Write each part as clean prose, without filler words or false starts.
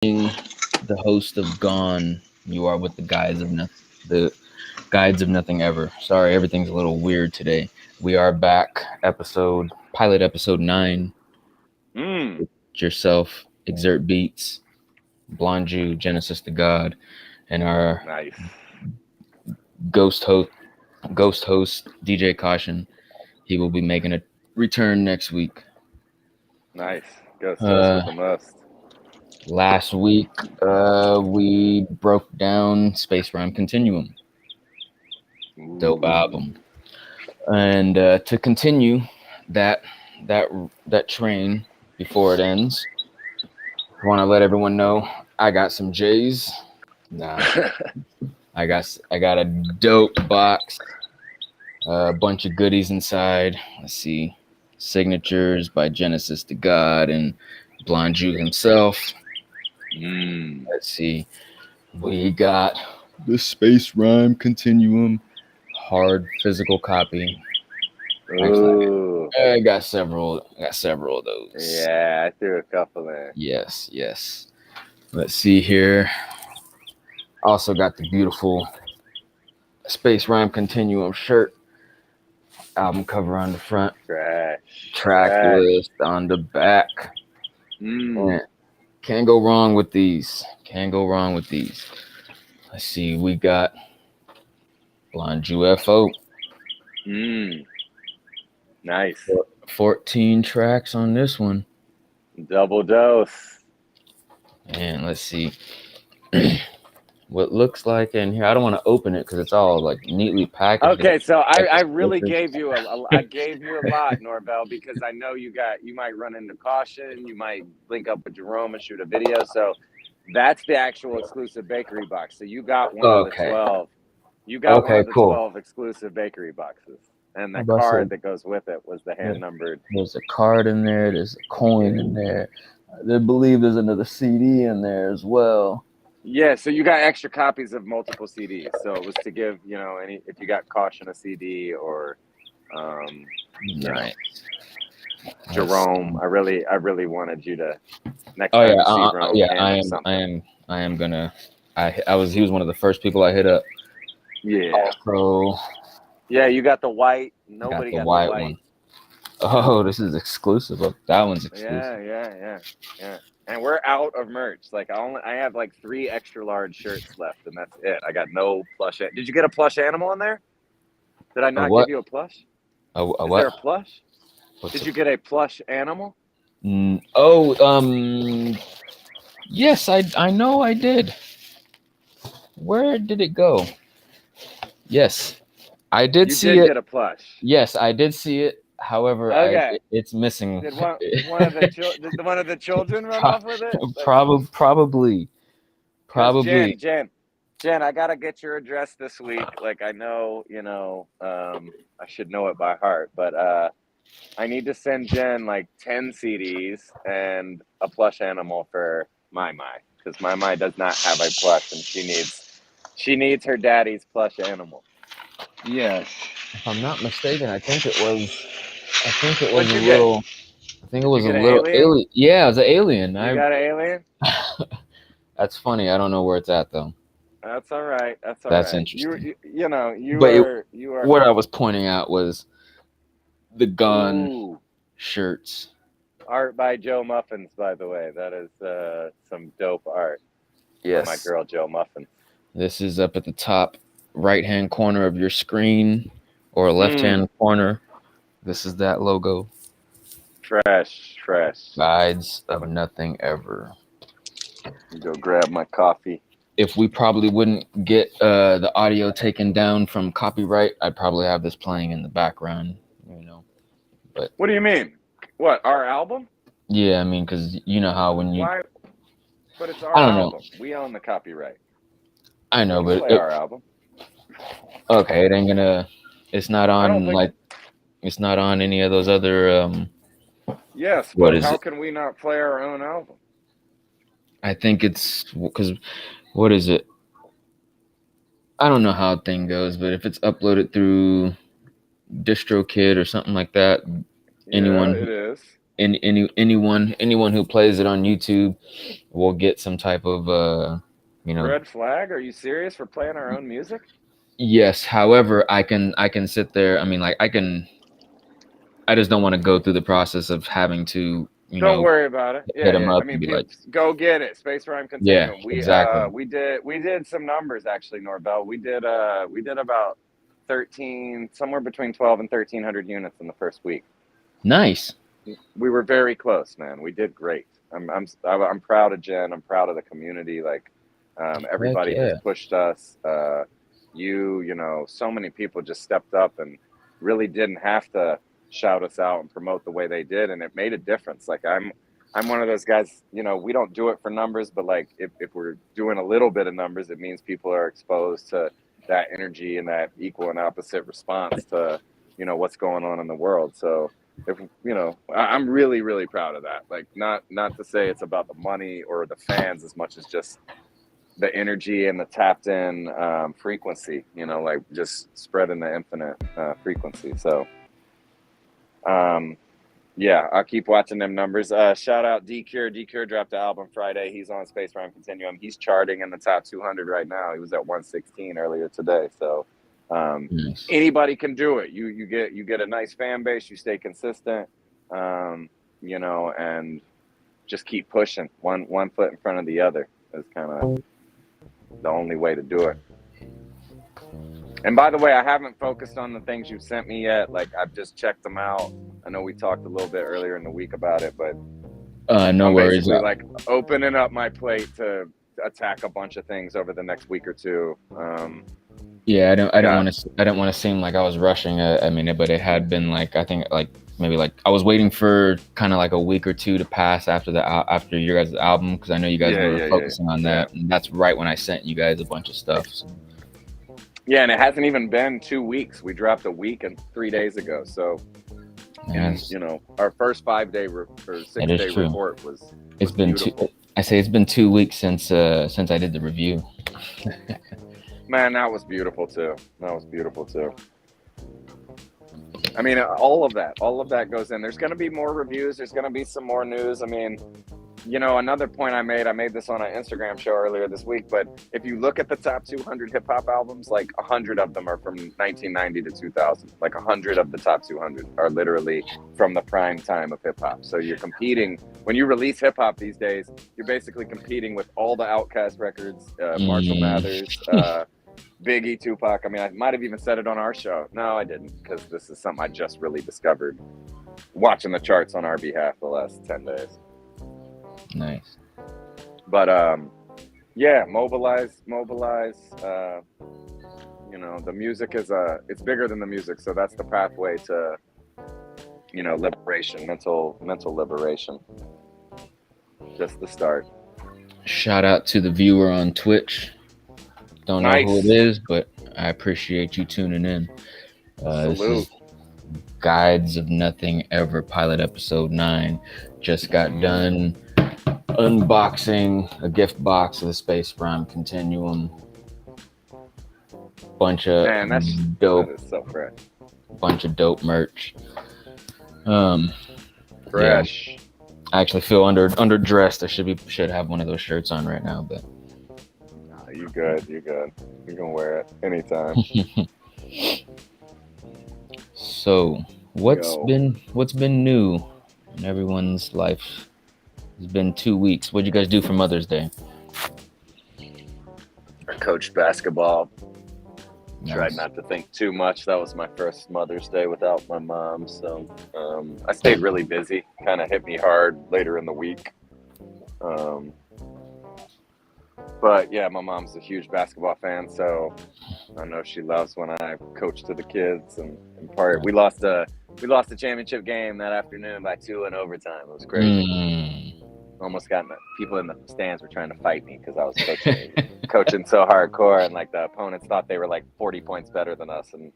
Being the host of Gone, you are with the guides of nothing ever. Sorry, everything's a little weird today. We are back, pilot episode 9. Mm. Yourself, ExurtBeatz, Blonju, Genesis the God, and our Nice. ghost host, DJ Kaushun. He will be making a return next week. Nice. Ghost host with the most. Last week, we broke down Space Rhyme Continuum. Dope album. And to continue that train before it ends, I want to let everyone know I got some J's. Nah, I got a dope box, a bunch of goodies inside. Let's see, signatures by Genesis the God and Blonju himself. Let's see, we got the Space Rhyme Continuum hard physical copy. Ooh. I got several of those. Yeah, I threw a couple in. Yes. Let's see here. Also got the beautiful Space Rhyme Continuum shirt. Album cover on the front. Track list on the back. Man, can't go wrong with these. Let's see. We got Blonju FO. Nice. 14 tracks on this one. Double dose. And let's see what looks like in here. I don't want to open it because it's all like neatly packaged. Okay, so I really gave you a lot, Norvell, because I know you might run into Kaushun, you might link up with Jerome and shoot a video. So that's the actual exclusive bakery box. So you got one of the 12. You got one of the 12 exclusive bakery boxes. And the card that goes with it was the hand numbered. There's a card in there. There's a coin in there. I believe there's another CD in there as well. Yeah, so you got extra copies of multiple CDs. So it was to give, if you got Kaushun a CD or, nice. Jerome, I really wanted you to next time. I am gonna. He was one of the first people I hit up. Yeah. Also, yeah, you got the white. Nobody got the white one. Oh, this is exclusive. That one's exclusive. Yeah. And we're out of merch. Like I have like 3 extra large shirts left, and that's it. I got no plush. Did you get a plush animal in there? Did I not give you a plush? Is what? There a plush? Did you get a plush animal? Yes, I know I did. Where did it go? Yes, I did see it. You did get a plush. Yes, I did see it. However, it's missing. Did one of the children run off with it? Probably. Jen, I gotta get your address this week. Like I know, I should know it by heart, but I need to send Jen like 10 CDs and a plush animal for my because my does not have a plush, and she needs her daddy's plush animal. Yes. If I'm not mistaken, I think it was a little alien. Yeah, it was an alien. You got an alien? That's funny. I don't know where it's at though. That's all right. That's interesting. You are. What I was pointing out was the Gone shirts. Art by Joe Muffins, by the way. That is some dope art. Yes. My girl Joe Muffins. This is up at the top right-hand corner of your screen or left-hand corner. This is that logo. Trash. Guides of nothing ever. Go grab my coffee. If we probably wouldn't get the audio taken down from copyright, I'd probably have this playing in the background, But what do you mean? What, our album? Yeah, I mean, because you know how when you... Why? But it's our album. We own the copyright. I know, but... our album. Okay, it ain't gonna... It's not on, It's not on any of those other... Yes, but how can we not play our own album? I think it's... Because... What is it? I don't know how the thing goes, but if it's uploaded through DistroKid or something like that, it is. anyone who plays it on YouTube will get some type of red flag. Are you serious for playing our own music? Yes. However, I can sit there. I mean, like I just don't want to go through the process of having to, Don't worry about it. hit them up I mean, and be like, go get it. Space Rhyme yeah, Continuum. exactly. We did some numbers actually, Norbel. We did about 13, somewhere between 12 and 1,300 units in the first week. Nice. We were very close, man. We did great. I'm proud of Jen. I'm proud of the community. Like, everybody has pushed us. You know, so many people just stepped up and really didn't have to shout us out and promote the way they did, and it made a difference. Like, I'm one of those guys, you know, we don't do it for numbers, but like if we're doing a little bit of numbers, it means people are exposed to that energy and that equal and opposite response to, you know, what's going on in the world. So if, you know, I'm really, really proud of that. Like, not to say it's about the money or the fans as much as just the energy and the tapped in frequency, you know, like just spreading the infinite frequency. So yeah, I'll keep watching them numbers. Shout out D-Cure. D-Cure dropped the album Friday. He's on Space Rhyme Continuum. He's charting in the top 200 right now. He was at 116 earlier today. So Nice. Anybody can do it. You get a nice fan base. You stay consistent, you know, and just keep pushing. One foot in front of the other is kind of the only way to do it. And by the way, I haven't focused on the things you've sent me yet. Like, I've just checked them out. I know we talked a little bit earlier in the week about it, but no worries. Basically, like, opening up my plate to attack a bunch of things over the next week or two. Yeah, I don't want to seem like I was rushing. I mean, but it had been like, I think like maybe like I was waiting for kind of like a week or two to pass after your guys' album, because I know you guys were focusing on that, and that's right when I sent you guys a bunch of stuff. So. Yeah, and it hasn't even been 2 weeks. We dropped a week and 3 days ago. So, yes. You know, our first 5-day or 6-day report was it's been beautiful. It's been 2 weeks since I did the review. Man, that was beautiful too. I mean, all of that goes in. There's going to be more reviews. There's going to be some more news. I mean, you know, another point I made this on an Instagram show earlier this week, but if you look at the top 200 hip hop albums, like 100 of them are from 1990 to 2000. Like 100 of the top 200 are literally from the prime time of hip hop. So you're competing when you release hip hop these days. You're basically competing with all the Outkast records, Marshall Mathers, Biggie, Tupac. I mean, I might have even said it on our show. No, I didn't, because this is something I just really discovered watching the charts on our behalf the last 10 days. Nice. But yeah, mobilize. You know, the music is it's bigger than the music, so that's the pathway to, you know, liberation, mental liberation. Just the start. Shout out to the viewer on Twitch. Don't know who it is, but I appreciate you tuning in. This is Guides of Nothing Ever Pilot Episode 9. Just got done unboxing a gift box of the Space Rhyme Continuum. Bunch of dope. That is so fresh. Bunch of dope merch. Fresh. Yeah, I actually feel underdressed. I should have one of those shirts on right now, but you good. You can wear it anytime. So, what's been new in everyone's life? It's been 2 weeks. What'd you guys do for Mother's Day? I coached basketball. Nice. Tried not to think too much. That was my first Mother's Day without my mom. So I stayed really busy. Kind of hit me hard later in the week. But yeah, my mom's a huge basketball fan, so I know she loves when I coach to the kids. And we lost a championship game that afternoon by 2 in overtime. It was crazy. Almost got people in the stands were trying to fight me because I was coaching so hardcore, and like the opponents thought they were like 40 points better than us, and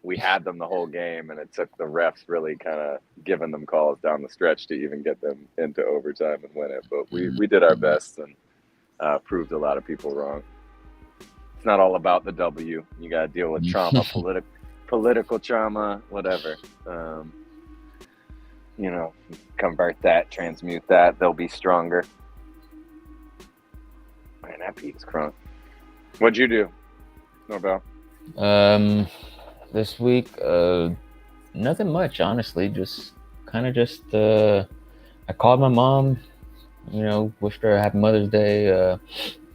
we had them the whole game, and it took the refs really kind of giving them calls down the stretch to even get them into overtime and win it. But we did our best and proved a lot of people wrong. It's not all about the W. You got to deal with trauma, political trauma, whatever. convert that, transmute that, they'll be stronger. Man, that beat is crunk. What'd you do, Norvell? This week, nothing much, honestly. Just I called my mom, wished her a happy Mother's Day.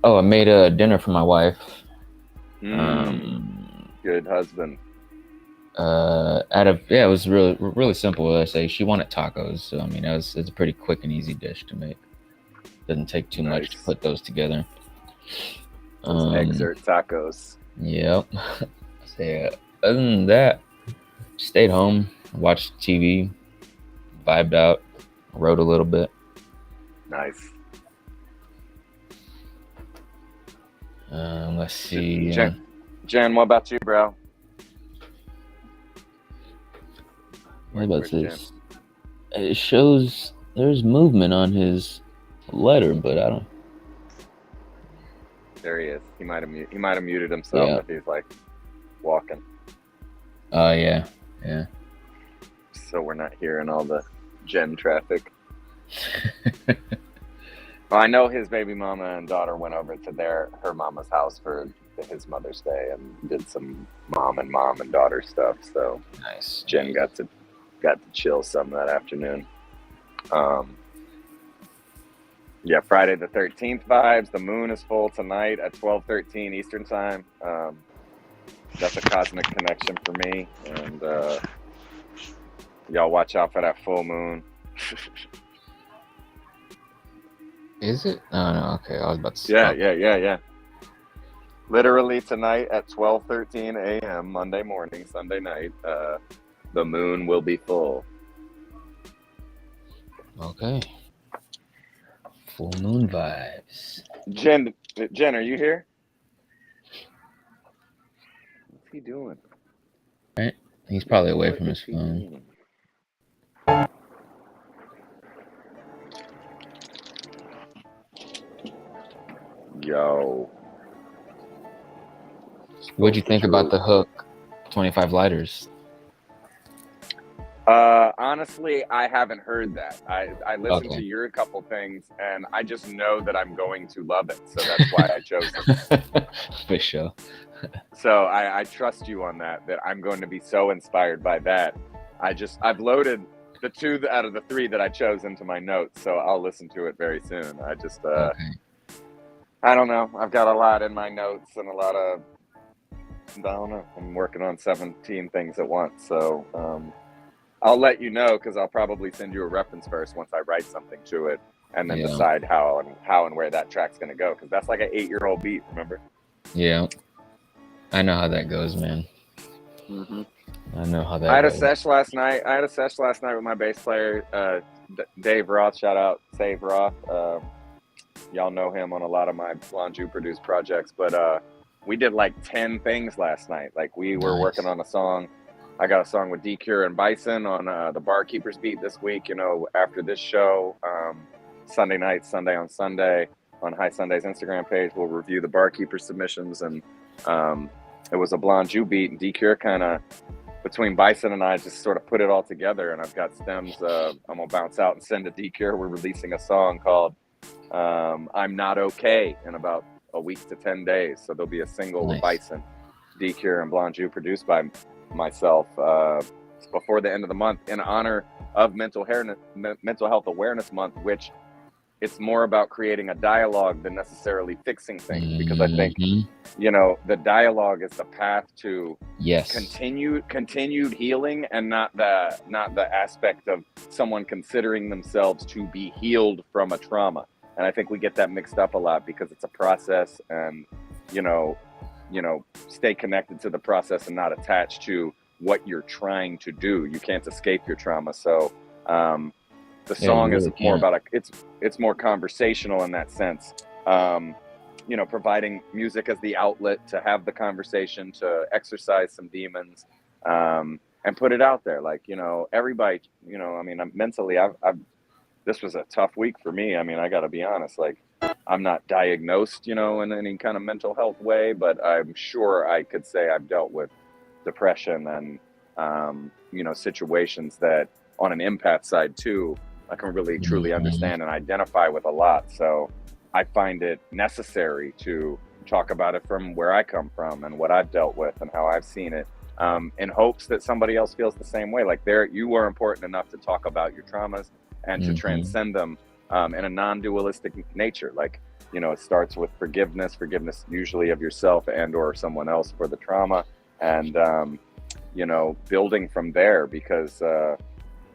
I made a dinner for my wife. Good husband. It was really simple. I say she wanted tacos, so I mean, it's a pretty quick and easy dish to make. Doesn't take too much to put those together. Exurt tacos. Yep. Other than that, stayed home, watched TV, vibed out, wrote a little bit. Nice. Let's see. Jen, what about you, bro? What about this? It shows there's movement on his letter, but I don't. There he is. He might have muted himself if he's like walking. Oh yeah. So we're not hearing all the Jen traffic. Well, I know his baby mama and daughter went over to her mama's house for his Mother's Day and did some mom and daughter stuff. So nice. Jen got to chill some that afternoon. Friday the 13th vibes. The moon is full tonight at 12:13 Eastern time. That's a cosmic connection for me, and y'all watch out for that full moon. Is it? Oh no. Okay, I was about to say. Yeah. Literally tonight at 12:13 a.m. Monday morning, Sunday night, the moon will be full. Okay. Full moon vibes. Jen, are you here? What's he doing? Right. He's probably away from his phone. Yo. What'd you think about the hook 25 lighters? Honestly, I haven't heard that. I listened to your couple things, and I just know that I'm going to love it. So that's why I chose it. For sure. So I trust you on that I'm going to be so inspired by that. I've loaded the 2 out of the 3 that I chose into my notes, so I'll listen to it very soon. I don't know. I've got a lot in my notes and a lot of, I don't know. I'm working on 17 things at once. So I'll let you know, because I'll probably send you a reference verse once I write something to it, and then decide how and where that track's going to go. Because that's like an 8-year-old beat, remember? Yeah. I know how that goes, man. Mm-hmm. I know how that I had goes. a sesh last night. With my bass player, Dave Roth. Shout out Save Roth. Y'all know him on a lot of my Blonju produced projects, but we did like 10 things last night. Like we were working on a song. I got a song with D-Cure and Bison on the Barkeepers beat this week. After this show, Sunday night, Sunday on Sunday on High Sunday's Instagram page, we'll review the Barkeeper submissions, and it was a Blonju beat, and D-Cure kind of, between Bison and I, just sort of put it all together. And I've got stems. I'm gonna bounce out and send to D-Cure. We're releasing a song called I'm Not Okay in about a week to 10 days. So there'll be a single with Bison, D-Cure, and Blonju, produced by myself before the end of the month, in honor of Mental Health Awareness Month, which it's more about creating a dialogue than necessarily fixing things, because I think the dialogue is the path to continued healing, and not the aspect of someone considering themselves to be healed from a trauma. And I think we get that mixed up a lot, because it's a process, and stay connected to the process and not attached to what you're trying to do. You can't escape your trauma. So the song is more about it's more conversational in that sense. Providing music as the outlet to have the conversation, to exercise some demons, and put it out there. Like, everybody, mentally, this was a tough week for me. I mean, I got to be honest, like, I'm not diagnosed, in any kind of mental health way, but I'm sure I could say I've dealt with depression and, situations that on an empath side too, I can really truly understand and identify with a lot. So I find it necessary to talk about it from where I come from and what I've dealt with and how I've seen it, in hopes that somebody else feels the same way. Like you are important enough to talk about your traumas and to transcend them in a non-dualistic nature. Like, you know, it starts with forgiveness usually of yourself and or someone else for the trauma, and you know, building from there, because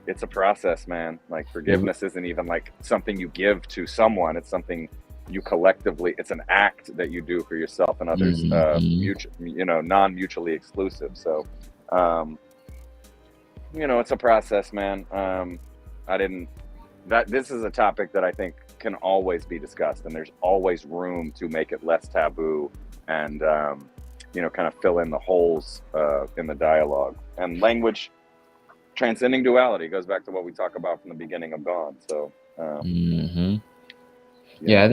it's a process, man. Like forgiveness isn't even like something you give to someone. It's something you collectively, it's an act that you do for yourself and others, you know, non-mutually exclusive. So, you know, it's a process, man. This is a topic that I think can always be discussed, and there's always room to make it less taboo and, you know, kind of fill in the holes in the dialogue. And language, transcending duality, goes back to what we talk about from the beginning of G.O.N.3. So, yeah, I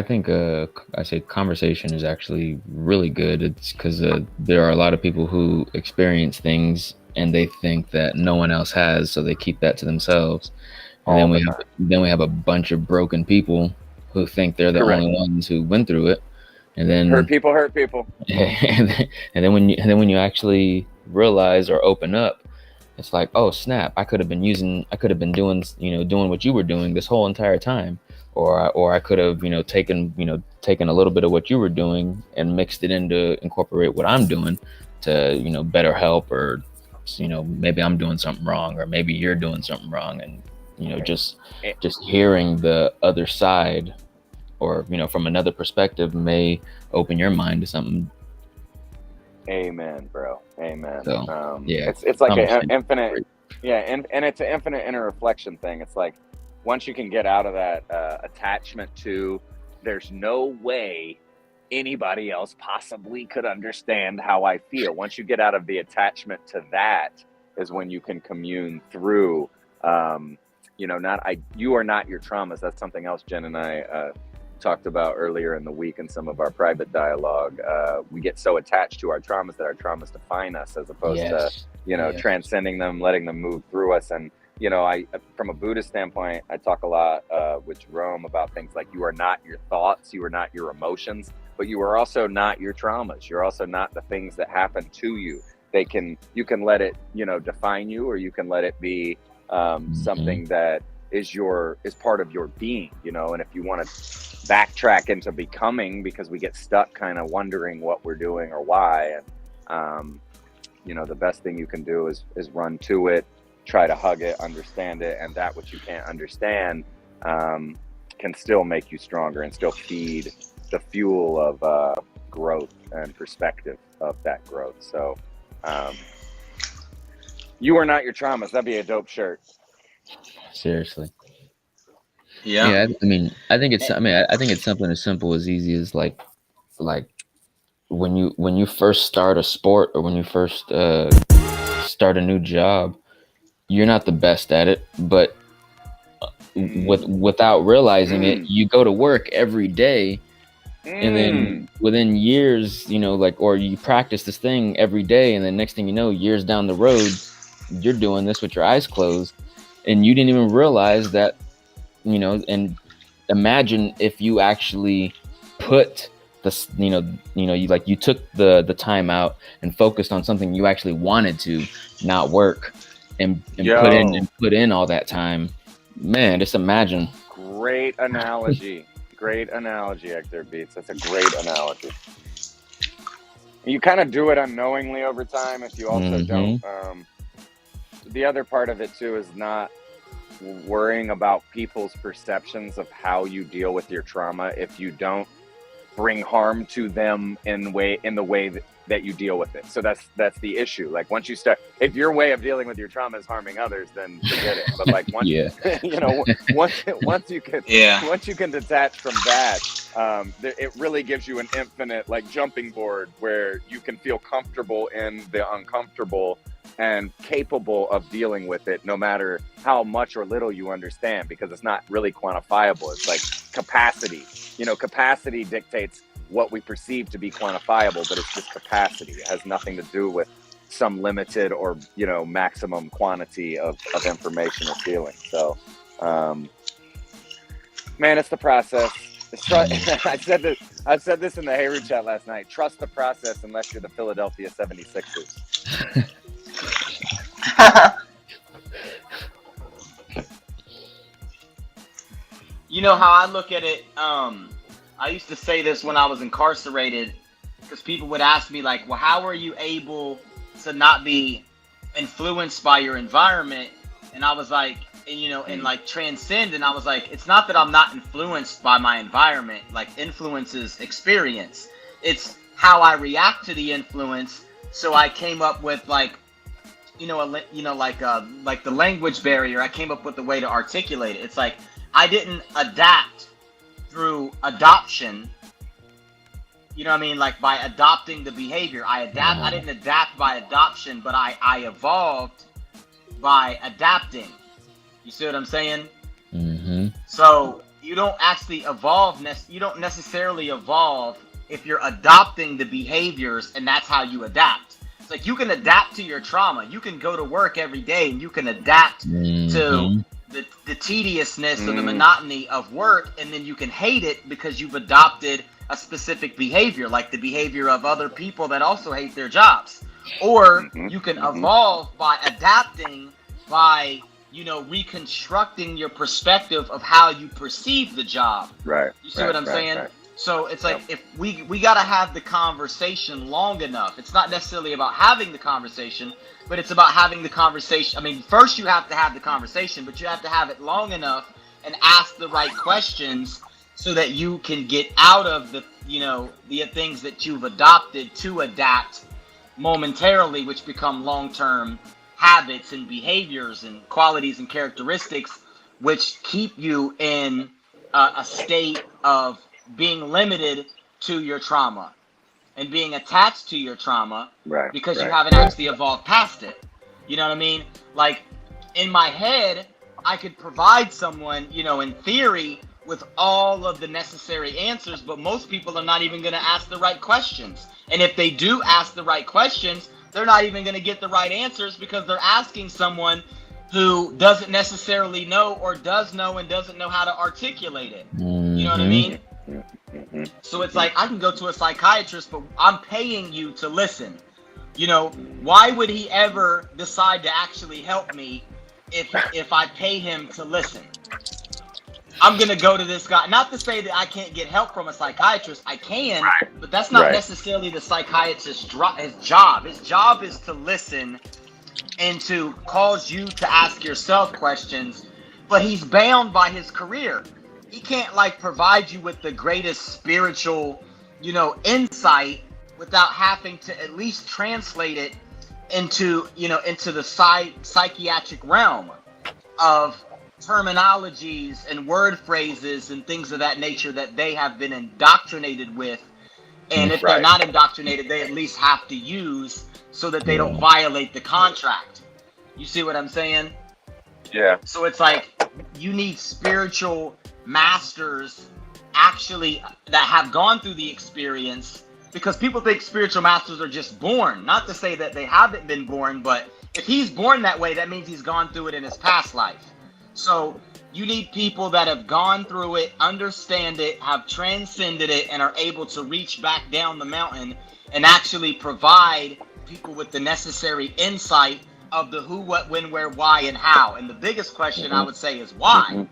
think I say conversation is actually really good. It's because there are a lot of people who experience things and they think that no one else has, so they keep that to themselves. And then we have a bunch of broken people who think they're the only ones who went through it. And then hurt people. and then when you actually realize or open up, it's like, oh snap, I could have been doing what you were doing this whole entire time. Or I could have, taken a little bit of what you were doing and mixed it in to incorporate what I'm doing to, better help, or, maybe I'm doing something wrong, or maybe you're doing something wrong. And, just hearing the other side, or, from another perspective, may open your mind to something. Amen, bro. Amen. So, it's like an infinite, and it's an infinite inner reflection thing. It's like, once you can get out of that attachment to, there's no way anybody else possibly could understand how I feel. Once you get out of the attachment to that, is when you can commune through, you are not your traumas. That's something else Jen and I talked about earlier in the week in some of our private dialogue. We get so attached to our traumas that our traumas define us, as opposed to, transcending them, letting them move through us. And, from a Buddhist standpoint, I talk a lot with Jerome about things like, you are not your thoughts, you are not your emotions, but you are also not your traumas. You're also not the things that happen to you. You can let it, define you, or you can let it be something that is part of your being, and if you want to backtrack into becoming, because we get stuck kind of wondering what we're doing or why. And, the best thing you can do is run to it, try to hug it, understand it, and that which you can't understand can still make you stronger and still feed the fuel of growth and perspective of that growth. So you are not your traumas. That'd be a dope shirt. Seriously. Yeah. I think it's something as simple as easy as like when you first start a sport, or when you first start a new job, you're not the best at it, but without realizing it, you go to work every day, and then within years, or you practice this thing every day, and then next thing you know, years down the road, you're doing this with your eyes closed, and you didn't even realize that, and imagine if you actually put this, you took the time out and focused on something you actually wanted to, not work. And put in all that time, man. Just imagine. Great analogy, ExurtBeatz. That's a great analogy. You kind of do it unknowingly over time if you also don't. The other part of it too is not worrying about people's perceptions of how you deal with your trauma if you don't bring harm to them in the way that you deal with it. So that's the issue. Like, once you start, if your way of dealing with your trauma is harming others, then forget it. But like, once once you can detach from that, it really gives you an infinite jumping board where you can feel comfortable in the uncomfortable and capable of dealing with it, no matter how much or little you understand, because it's not really quantifiable. It's like capacity. Capacity dictates what we perceive to be quantifiable, but it's just capacity. It has nothing to do with some limited or, you know, maximum quantity of information or feeling. So, man, it's the process. I said this in the Hayward chat last night. Trust the process unless you're the Philadelphia 76ers. You know how I look at it? I used to say this when I was incarcerated, because people would ask me, like, well, how are you able to not be influenced by your environment? And I was like, and, you know, and like transcend. And I was like, it's not that I'm not influenced by my environment. Like, influence is experience. It's how I react to the influence. So I came up with, like, like the language barrier. I came up with a way to articulate it. It's like, I didn't adapt through adoption. You know what I mean? Like, by adopting the behavior, I didn't adapt by adoption, but I evolved by adapting. You see what I'm saying? Mm-hmm. So you don't actually evolve. You don't necessarily evolve if you're adopting the behaviors, and that's how you adapt. It's like, you can adapt to your trauma. You can go to work every day and you can adapt to the tediousness or the monotony of work, and then you can hate it because you've adopted a specific behavior, like the behavior of other people that also hate their jobs. Or you can evolve by adapting, by, you know, reconstructing your perspective of how you perceive the job. Right. You see what I'm saying? Right. So it's like, if we got to have the conversation long enough. It's not necessarily about having the conversation, but it's about having the conversation. I mean, first you have to have the conversation, but you have to have it long enough and ask the right questions so that you can get out of the, you know, the things that you've adopted to adapt momentarily, which become long-term habits and behaviors and qualities and characteristics, which keep you in a state of being limited to your trauma and being attached to your trauma, because you haven't actually evolved past it. You know what I mean? Like, in my head, I could provide someone, you know, in theory, with all of the necessary answers, but most people are not even going to ask the right questions. And if they do ask the right questions, they're not even going to get the right answers, because they're asking someone who doesn't necessarily know, or does know and doesn't know how to articulate it. You know what I mean? So it's like, I can go to a psychiatrist, but I'm paying you to listen. You know, why would he ever decide to actually help me if I pay him to listen? I'm going to go to this guy. Not to say that I can't get help from a psychiatrist. I can, but that's not necessarily the psychiatrist's job. His job is to listen and to cause you to ask yourself questions, but he's bound by his career. He can't, like, provide you with the greatest spiritual, you know, insight without having to at least translate it into, you know, into the psychiatric realm of terminologies and word phrases and things of that nature that they have been indoctrinated with. And if they're not indoctrinated, they at least have to use so that they don't violate the contract. You see what I'm saying? Yeah. So it's like, you need spiritual masters actually that have gone through the experience, because people think spiritual masters are just born. Not to say that they haven't been born, but if he's born that way, that means he's gone through it in his past life. So you need people that have gone through it, understand it, have transcended it, and are able to reach back down the mountain and actually provide people with the necessary insight of the who, what, when, where, why, and how. And the biggest question I would say is why.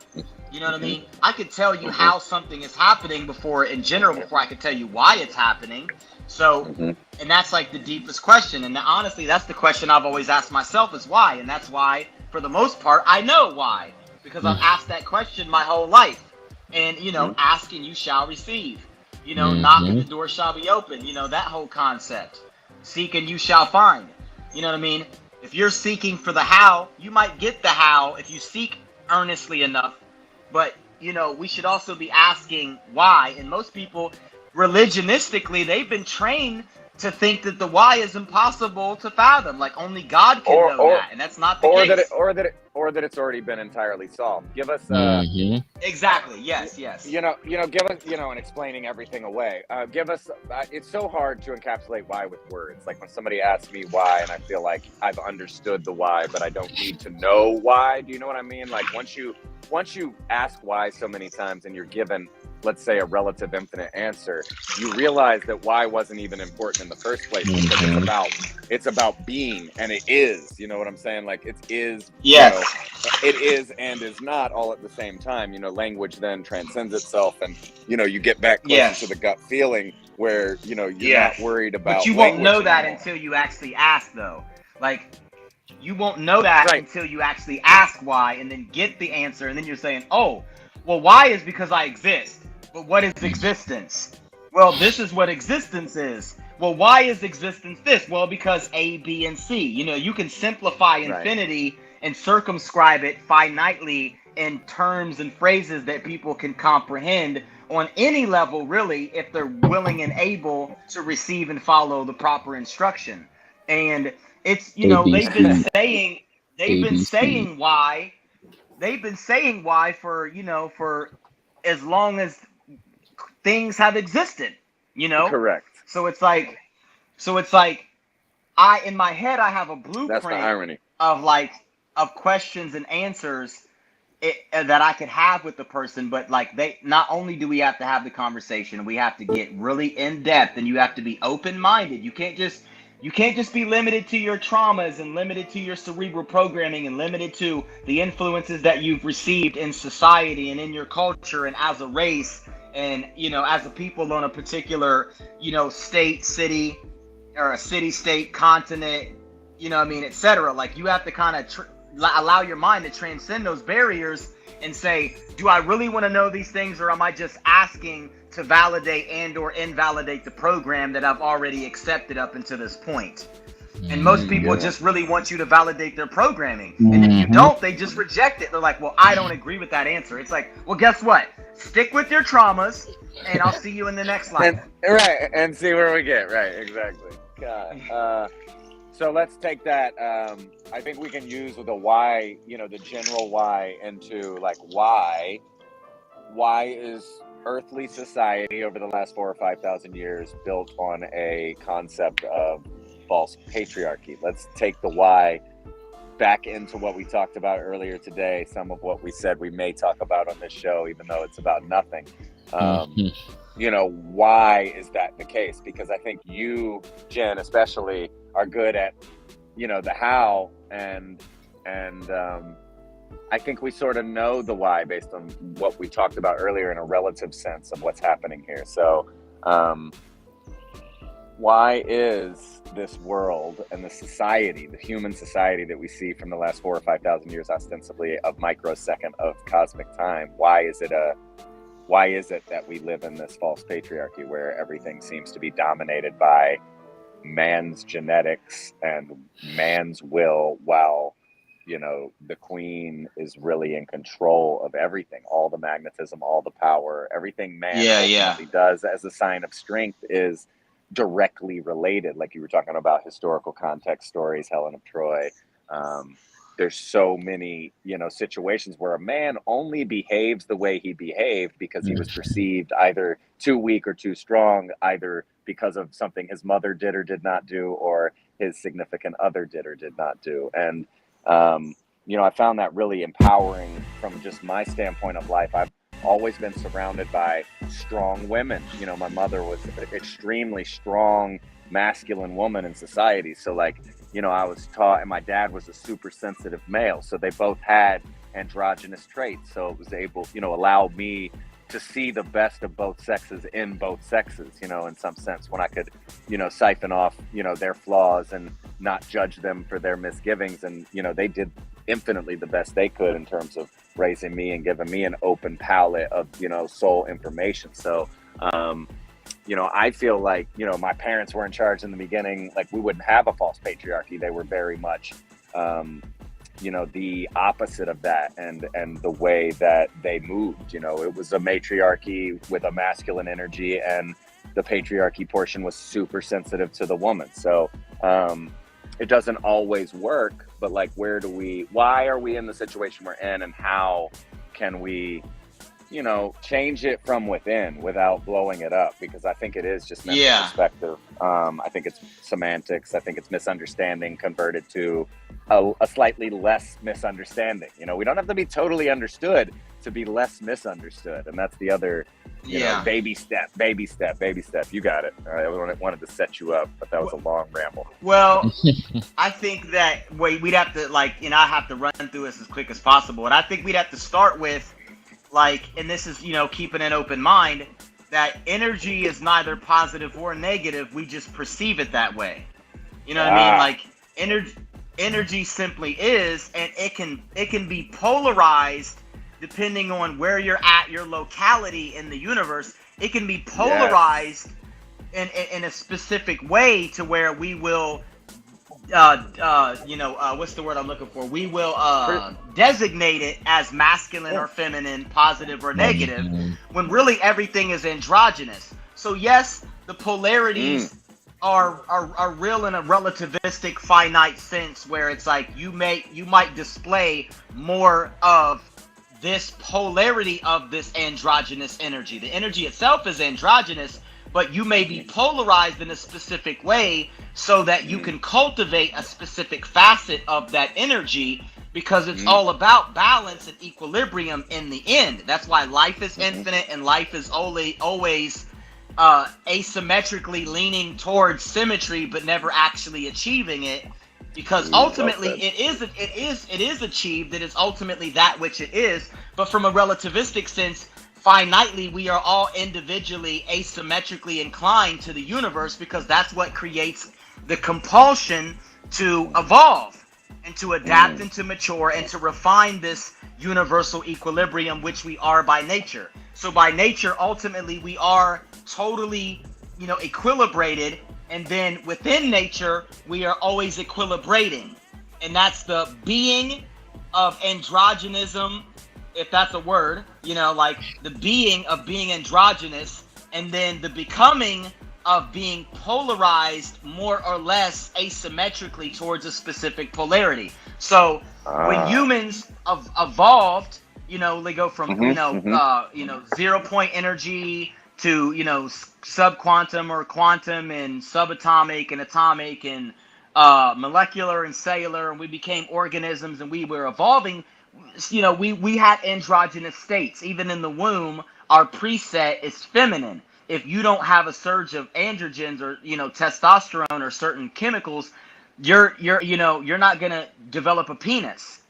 You know what I mean? I could tell you how something is happening before I could tell you why it's happening. So, and that's like the deepest question. And honestly, that's the question I've always asked myself, is why. And that's why, for the most part, I know why. Because I've asked that question my whole life. And, you know, ask and you shall receive. You know, knock and the door shall be open. You know, that whole concept. Seek and you shall find. You know what I mean? If you're seeking for the how, you might get the how if you seek earnestly enough. But, you know, we should also be asking why. And most people, religionistically, they've been trained to think that the why is impossible to fathom. Like only God can know that, and that's not the case. Or that it's already been entirely solved. Give us exactly. Yes. Give us and explaining everything away. Give us. It's so hard to encapsulate why with words. Like when somebody asks me why, and I feel like I've understood the why, but I don't need to know why. Do you know what I mean? Like once you ask why so many times, and you're given, let's say, a relative infinite answer, you realize that why wasn't even important in the first place, because it's about being, and it is, you know what I'm saying? Like it is, it is and is not all at the same time. Language then transcends itself, and you get back closer to the gut feeling where you're not worried about. But you won't know that until you actually ask, though. Like you won't know that until you actually ask why, and then get the answer, and then you're saying, oh, well, why is because I exist. But what is existence? Well, this is what existence is. Well, why is existence this? Well, because A, B, and C. You can simplify infinity and circumscribe it finitely in terms and phrases that people can comprehend on any level, really, if they're willing and able to receive and follow the proper instruction. And it's, they've been saying why. They've been saying why for as long as things have existed, Correct. So it's like in my head I have a blueprint. That's the irony. of questions and answers that I could have with the person, but not only do we have to have the conversation, we have to get really in depth, and you have to be open-minded. You can't just be limited to your traumas and limited to your cerebral programming and limited to the influences that you've received in society and in your culture and as a race and, as a people on a particular, state, city, or a city, state, continent, etc. Like you have to kind of allow your mind to transcend those barriers and say, do I really want to know these things, or am I just asking to validate and or invalidate the program that I've already accepted up until this point? And most people just really want you to validate their programming. And if you don't, they just reject it. They're like, well, I don't agree with that answer. It's like, well, guess what? Stick with your traumas, and I'll see you in the next life. And see where we get. Right, exactly. God. So let's take that. I think we can use the why, the general why, into like why is earthly society over the last 4,000 or 5,000 years built on a concept of false patriarchy. Let's take the why back into what we talked about earlier today. Some of what we said we may talk about on this show, even though it's about nothing. Why is that the case? Because I think you, Jen, especially, are good at, the how, and I think we sort of know the why based on what we talked about earlier in a relative sense of what's happening here. So, why is this world and the society, the human society that we see from the last 4,000 or 5,000 years, ostensibly of microsecond of cosmic time, why is it that we live in this false patriarchy where everything seems to be dominated by man's genetics and man's will, while the queen is really in control of everything, all the magnetism, all the power, everything man ultimately does as a sign of strength is directly related. Like you were talking about historical context stories, Helen of Troy. There's so many, situations where a man only behaves the way he behaved because he was perceived either too weak or too strong, either because of something his mother did or did not do, or his significant other did or did not do. And, I found that really empowering from just my standpoint of life. I've always been surrounded by strong women. My mother was an extremely strong, masculine woman in society. So I was taught, and my dad was a super sensitive male. So they both had androgynous traits. So it was able, allowed me to see the best of both sexes in both sexes, in some sense, when I could, siphon off, their flaws and not judge them for their misgivings. And, they did infinitely the best they could in terms of raising me and giving me an open palette of, soul information. So, I feel like, my parents were in charge in the beginning. Like, we wouldn't have a false patriarchy. They were very much, the opposite of that, and the way that they moved, it was a matriarchy with a masculine energy, and the patriarchy portion was super sensitive to the woman. So it doesn't always work, but like, why are we in the situation we're in, and how can we, you know, change it from within without blowing it up? Because I think it is just mental perspective. I think it's semantics. I think it's misunderstanding converted to a slightly less misunderstanding. You know, we don't have to be totally understood to be less misunderstood. And that's the other, you know, baby step. You got it. I wanted to set you up, but that was a long ramble. Well, I think that we'd have to, like, you know, I have to run through this as quick as possible. And I think we'd have to start with, like, and this is, you know, keeping an open mind, that energy is neither positive or negative. We just perceive it that way. You know what I mean? Like, energy simply is, and it can be polarized depending on where you're at, your locality in the universe. It can be polarized in a specific way to where we will, what's the word I'm looking for? We will designate it as masculine or feminine, positive or negative, when really everything is androgynous. So yes, the polarities are real in a relativistic, finite sense, where it's like you might display more of this polarity of this androgynous energy. The energy itself is androgynous, but you may be polarized in a specific way so that you can cultivate a specific facet of that energy, because it's all about balance and equilibrium in the end. That's why life is infinite, and life is always asymmetrically leaning towards symmetry, but never actually achieving it. Because ultimately it is achieved. It is ultimately that which it is. But from a relativistic sense, finitely, we are all individually asymmetrically inclined to the universe, because that's what creates the compulsion to evolve and to adapt and to mature and to refine this universal equilibrium, which we are by nature. So by nature, ultimately, we are totally, you know, equilibrated. And then within nature, we are always equilibrating. And that's the being of androgynism, if that's a word, you know, like the being of being androgynous, and then the becoming of being polarized more or less asymmetrically towards a specific polarity. So when humans evolved, you know, they go from, 0 point energy to, you know, subquantum or quantum and subatomic and atomic and molecular and cellular, and we became organisms, and we were evolving. You know, we had androgynous states. Even in the womb, our preset is feminine. If you don't have a surge of androgens or, you know, testosterone or certain chemicals, you're not gonna develop a penis.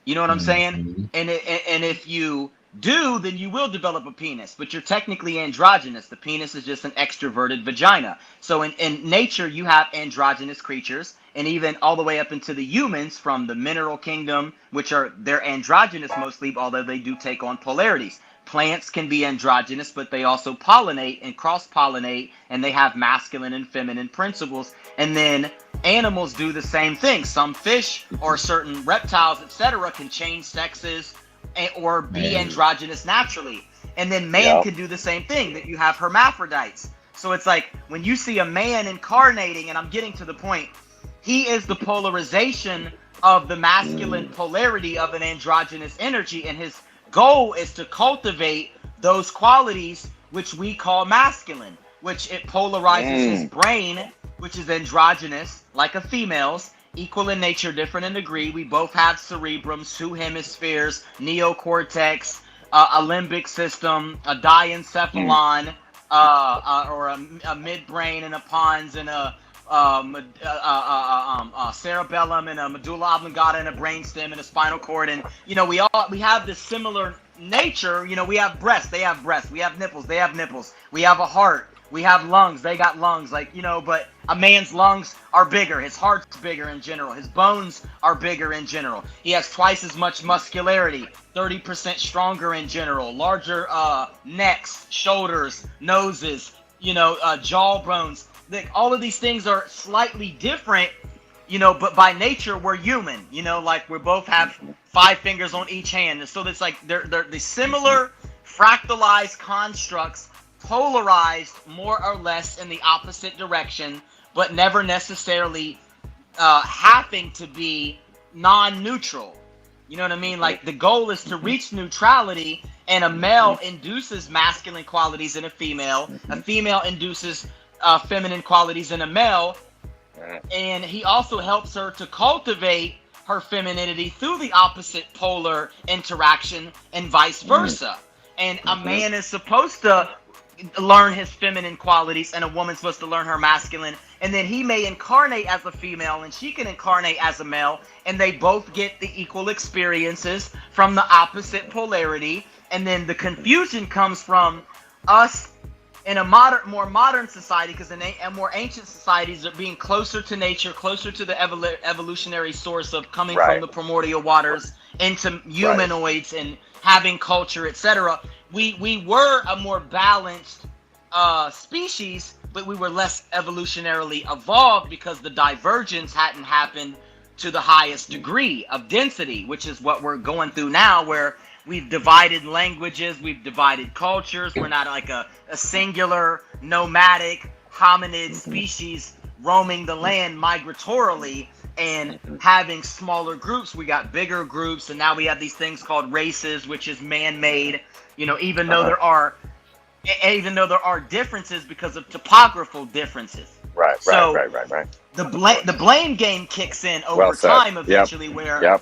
You know what I'm saying? And if you do, then you will develop a penis, but you're technically androgynous. The penis is just an extroverted vagina. So in nature, you have androgynous creatures, and even all the way up into the humans from the mineral kingdom, they're androgynous mostly, although they do take on polarities. Plants can be androgynous, but they also pollinate and cross-pollinate, and they have masculine and feminine principles. And then animals do the same thing. Some fish or certain reptiles, etc., can change sexes or be androgynous naturally. And then man can do the same thing, that you have hermaphrodites. So it's like when you see a man incarnating, and I'm getting to the point, he is the polarization of the masculine polarity of an androgynous energy, and his goal is to cultivate those qualities which we call masculine, which it polarizes his brain, which is androgynous, like a female's, equal in nature, different in degree. We both have cerebrums, 2 hemispheres, neocortex, a limbic system, a diencephalon, or a midbrain and a pons, and a cerebellum and a medulla oblongata and a brainstem and a spinal cord. And you know, we have this similar nature. You know, we have breasts, they have breasts. We have nipples, they have nipples. We have a heart, we have lungs, they got lungs. Like, you know, but a man's lungs are bigger, his heart's bigger in general, his bones are bigger in general. He has twice as much muscularity, 30% stronger in general, larger necks, shoulders, noses, you know, jaw bones. Like, all of these things are slightly different, you know, but by nature we're human, you know, like we both have 5 fingers on each hand. And so it's like they're the similar fractalized constructs polarized more or less in the opposite direction, but never necessarily having to be non-neutral. You know what I mean? Like, the goal is to reach neutrality, and a male induces masculine qualities in a female induces feminine qualities in a male, and he also helps her to cultivate her femininity through the opposite polar interaction and vice versa. And a man is supposed to learn his feminine qualities, and a woman's supposed to learn her masculine, and then he may incarnate as a female and she can incarnate as a male, and they both get the equal experiences from the opposite polarity. And then the confusion comes from us in a more modern society, because in more ancient societies are being closer to nature, closer to the evolutionary source of coming from the primordial waters into humanoids and having culture, etc. We were a more balanced species, but we were less evolutionarily evolved because the divergence hadn't happened to the highest degree of density, which is what we're going through now, where we've divided languages, we've divided cultures. We're not like a singular nomadic hominid species roaming the land migratorily and having smaller groups. We got bigger groups, and now we have these things called races, which is man-made. You know, even though there are differences because of topographical differences. Right. The blame game kicks in over time eventually, where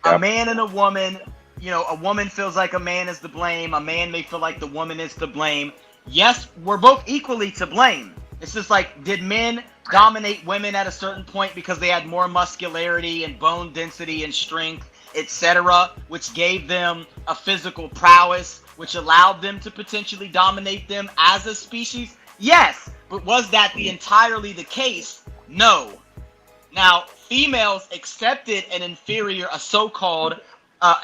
a man and a woman, you know, a woman feels like a man is to blame. A man may feel like the woman is to blame. Yes, we're both equally to blame. It's just like, did men dominate women at a certain point because they had more muscularity and bone density and strength, etc., which gave them a physical prowess, which allowed them to potentially dominate them as a species? Yes, but was that entirely the case? No. Now, females accepted a so-called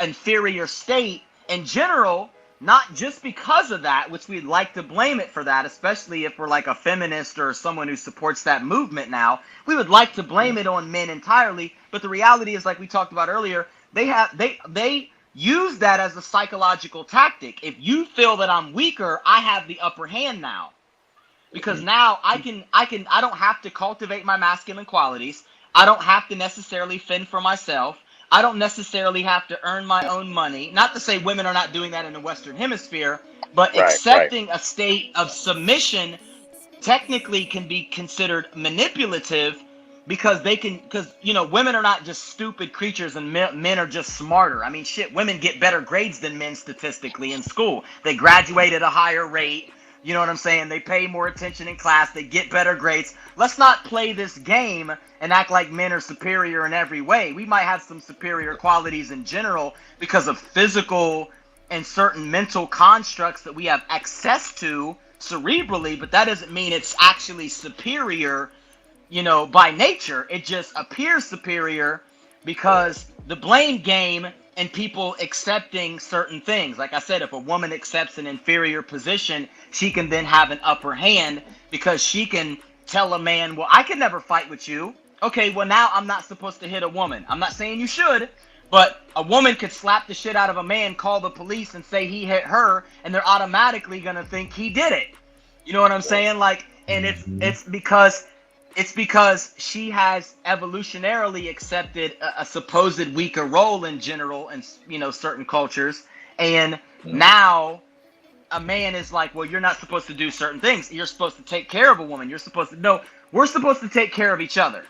inferior state in general, not just because of that, which we'd like to blame it for that, especially if we're like a feminist or someone who supports that movement now. We would like to blame it on men entirely, but the reality is, like we talked about earlier, they use that as a psychological tactic. If you feel that I'm weaker, I have the upper hand now. Because now I don't have to cultivate my masculine qualities. I don't have to necessarily fend for myself. I don't necessarily have to earn my own money. Not to say women are not doing that in the Western Hemisphere, but accepting a state of submission technically can be considered manipulative, because you know, women are not just stupid creatures and men are just smarter. I mean, shit, women get better grades than men statistically in school. They graduate at a higher rate. You know what I'm saying? They pay more attention in class. They get better grades. Let's not play this game and act like men are superior in every way. We might have some superior qualities in general because of physical and certain mental constructs that we have access to cerebrally, but that doesn't mean it's actually superior, you know, by nature. It just appears superior because the blame game and people accepting certain things. Like I said, if a woman accepts an inferior position, she can then have an upper hand because she can tell a man, well, I can never fight with you. Okay, well, now I'm not supposed to hit a woman. I'm not saying you should, but a woman could slap the shit out of a man, call the police, and say he hit her, and they're automatically going to think he did it. You know what I'm saying? Like, and it's because she has evolutionarily accepted a supposed weaker role in general in, you know, certain cultures. And now a man is like, well, you're not supposed to do certain things. You're supposed to take care of a woman. You're supposed to, no, we're supposed to take care of each other.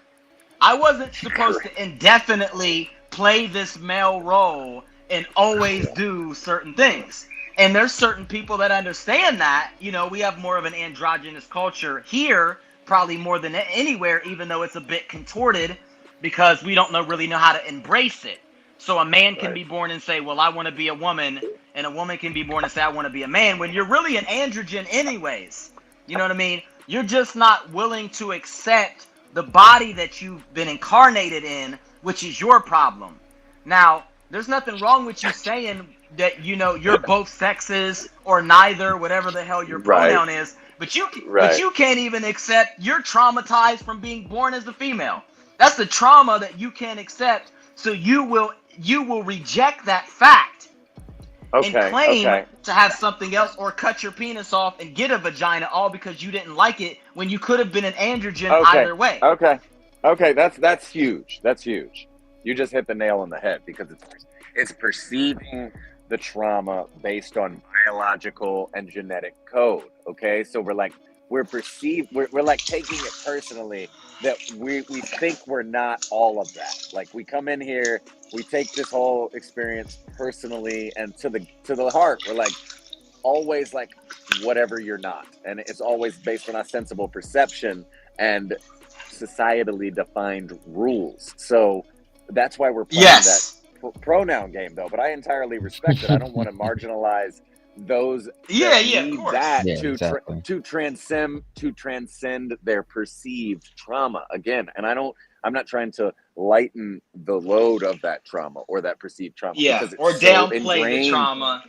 I wasn't supposed to indefinitely play this male role and always do certain things. And there's certain people that understand that. You know, we have more of an androgynous culture here, probably more than anywhere, even though it's a bit contorted because we don't really know how to embrace it. So a man can be born and say, well, I want to be a woman, and a woman can be born and say, I want to be a man, when you're really an androgen anyways. You know what I mean? You're just not willing to accept the body that you've been incarnated in, which is your problem. Now, there's nothing wrong with you saying that, you know, you're both sexes or neither, whatever the hell your pronoun is. But you can't even accept you're traumatized from being born as a female. That's the trauma that you can't accept. So you will reject that fact. and claim to have something else, or cut your penis off and get a vagina all because you didn't like it when you could have been an androgen either way. Okay, that's huge. That's huge. You just hit the nail on the head, because it's perceiving the trauma based on biological and genetic code. Okay, so we're like taking it personally that we think we're not all of that. Like, we come in here, we take this whole experience personally and to the heart. We're like always like whatever you're not, and it's always based on a sensible perception and societally defined rules. So that's why we're playing that pronoun game, though. But I entirely respect it. I don't want to marginalize those that need that to transcend their perceived trauma again. And I'm not trying to lighten the load of that trauma or that perceived trauma, because it's or downplay the trauma.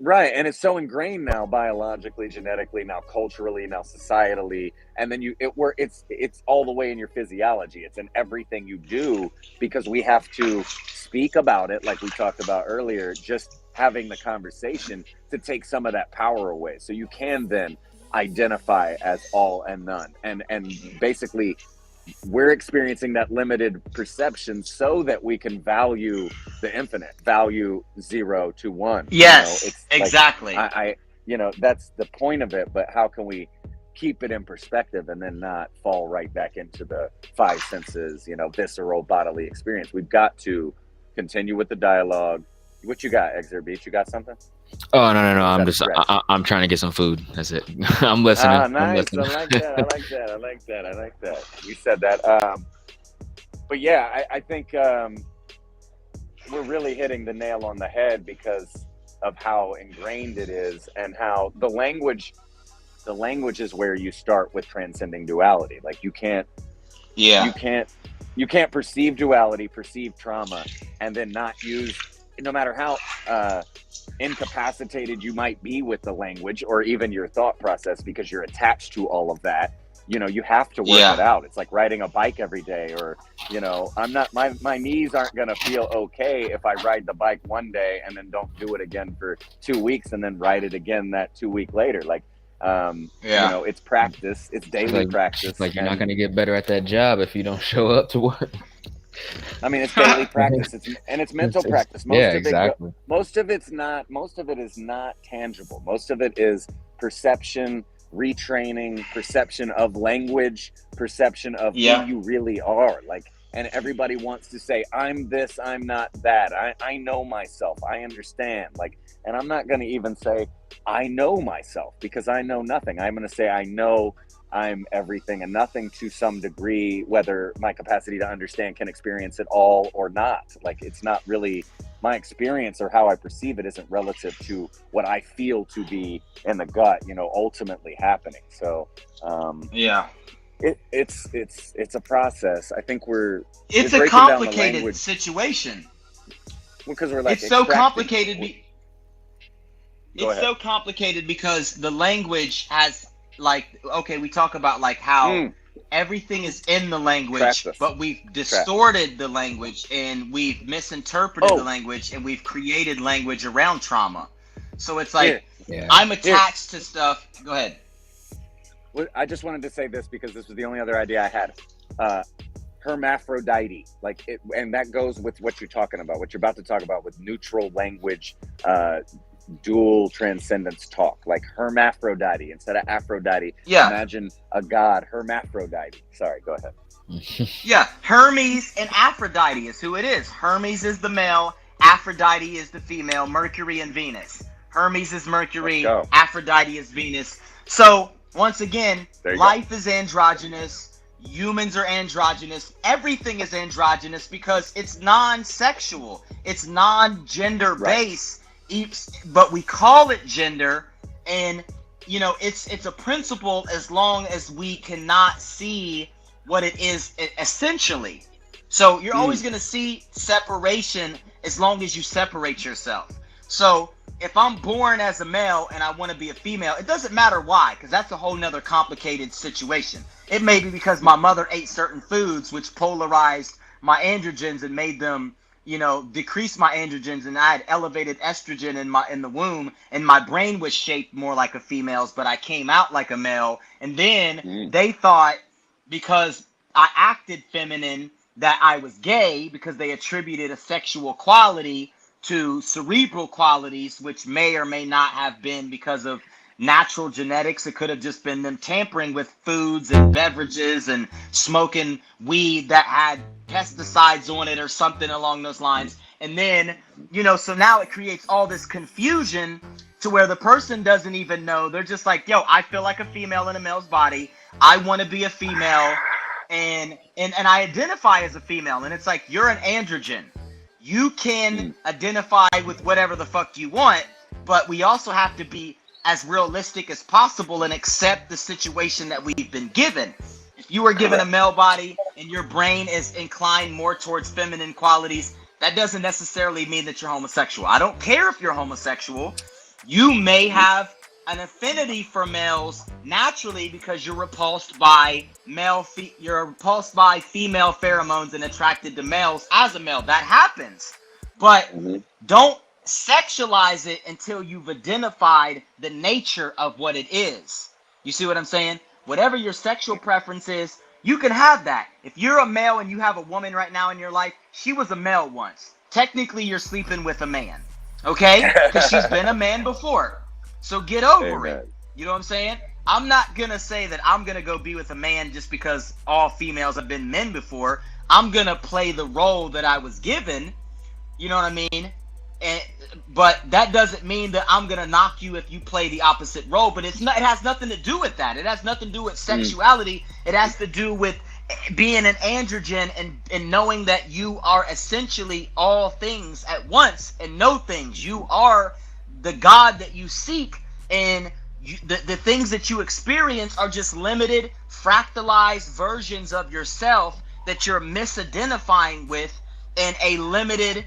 Right, and it's so ingrained now, biologically, genetically, now culturally, now societally, and then it's all the way in your physiology. It's in everything you do, because we have to speak about it, like we talked about earlier. Just having the conversation to take some of that power away, so you can then identify as all and none, and basically we're experiencing that limited perception so that we can value the infinite, value 0 to 1. Yes, it's exactly. Like, that's the point of it. But how can we keep it in perspective and then not fall right back into the five senses, visceral bodily experience? We've got to continue with the dialogue. What you got, ExurtBeatz? You got something? Oh, no. I'm trying to get some food. That's it. I'm listening. Nice. I like that. You said that. But yeah, I think we're really hitting the nail on the head because of how ingrained it is, and how the language is where you start with transcending duality. Like, you can't perceive duality, perceive trauma, and then not use, no matter how incapacitated you might be with the language or even your thought process, because you're attached to all of that. You have to work it out. It's like riding a bike every day, or my knees aren't gonna feel okay if I ride the bike one day and then don't do it again for 2 weeks and then ride it again that 2 week later. Like, it's practice. It's daily practice. Like, you're not gonna get better at that job if you don't show up to work. I mean, it's daily practice. It's mental practice. Most of it is not tangible. Most of it is perception, retraining, perception of language, perception of who you really are. Like, and everybody wants to say, I'm this, I'm not that. I know myself. I understand. Like, and I'm not going to even say I know myself, because I know nothing. I'm going to say I know I'm everything and nothing to some degree, whether my capacity to understand can experience it all or not. Like, it's not really my experience, or how I perceive it isn't relative to what I feel to be in the gut, ultimately happening. So, it's a process. I think it's a complicated situation. Because we're like, it's so complicated. So complicated because the language has, like, we talk about like how everything is in the language, but we've distorted the language, and we've misinterpreted the language, and we've created language around trauma. So it's like, I'm attached to stuff. Go ahead. Well, I just wanted to say this because this was the only other idea I had. Hermaphrodite, and that goes with what you're talking about, what you're about to talk about with neutral language, dual transcendence talk, like hermaphrodite instead of Aphrodite. Imagine a god, hermaphrodite. Sorry, go ahead. Hermes and Aphrodite is who it is. Hermes is the male, Aphrodite is the female, Mercury and Venus. Hermes is Mercury, Aphrodite is Venus. So once again, life is androgynous, humans are androgynous, everything is androgynous because it's non-sexual, it's non-gender based. But we call it gender, and it's a principle as long as we cannot see what it is essentially. So you're always going to see separation as long as you separate yourself. So if I'm born as a male and I want to be a female, it doesn't matter why, because that's a whole nother complicated situation. It may be because my mother ate certain foods which polarized my androgens and made them decreased my androgens, and I had elevated estrogen in the womb, and my brain was shaped more like a female's, but I came out like a male. And then they thought, because I acted feminine, that I was gay, because they attributed a sexual quality to cerebral qualities, which may or may not have been because of natural genetics. It could have just been them tampering with foods and beverages and smoking weed that had pesticides on it or something along those lines. And then, so now it creates all this confusion to where the person doesn't even know. They're just like, yo, I feel like a female in a male's body. I want to be a female, and I identify as a female. And it's like, you're an androgen. You can identify with whatever the fuck you want, but we also have to be as realistic as possible and accept the situation that we've been given. If you were given a male body and your brain is inclined more towards feminine qualities, that doesn't necessarily mean that you're homosexual. I don't care if you're homosexual. You may have an affinity for males naturally because you're repulsed by female pheromones and attracted to males as a male. That happens. But don't sexualize it until you've identified the nature of what it is. You see what I'm saying? Whatever your sexual preference is, you can have that. If you're a male and you have a woman right now in your life, she was a male once. Technically, you're sleeping with a man. Okay? Because she's been a man before. So get over it. You know what I'm saying? I'm not going to say that I'm going to go be with a man just because all females have been men before. I'm going to play the role that I was given. You know what I mean? But that doesn't mean that I'm gonna knock you if you play the opposite role. But it has nothing to do with that. It has nothing to do with sexuality. It has to do with being an androgen and knowing that you are essentially all things at once and no things. You are the God that you seek, and the things that you experience are just limited, fractalized versions of yourself that you're misidentifying with in a limited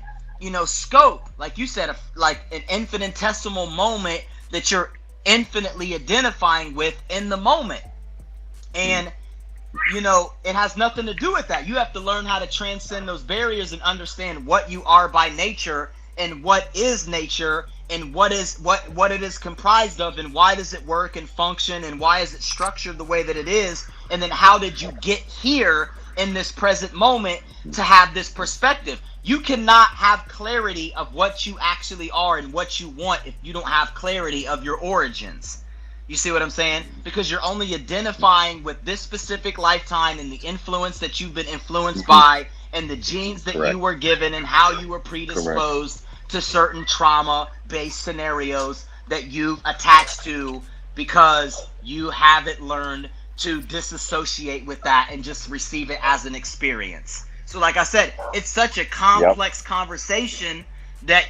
scope, like you said, like an infinitesimal moment that you're infinitely identifying with in the moment. And it has nothing to do with that. You have to learn how to transcend those barriers and understand what you are by nature and what is nature and what it is comprised of, and why does it work and function, and why is it structured the way that it is, and then how did you get here in this present moment to have this perspective. You cannot have clarity of what you actually are and what you want if you don't have clarity of your origins. You see what I'm saying? Because you're only identifying with this specific lifetime and the influence that you've been influenced by, and the genes that you were given, and how you were predisposed to certain trauma-based scenarios that you've attached to, because you haven't learned to disassociate with that and just receive it as an experience. So like I said, it's such a complex conversation that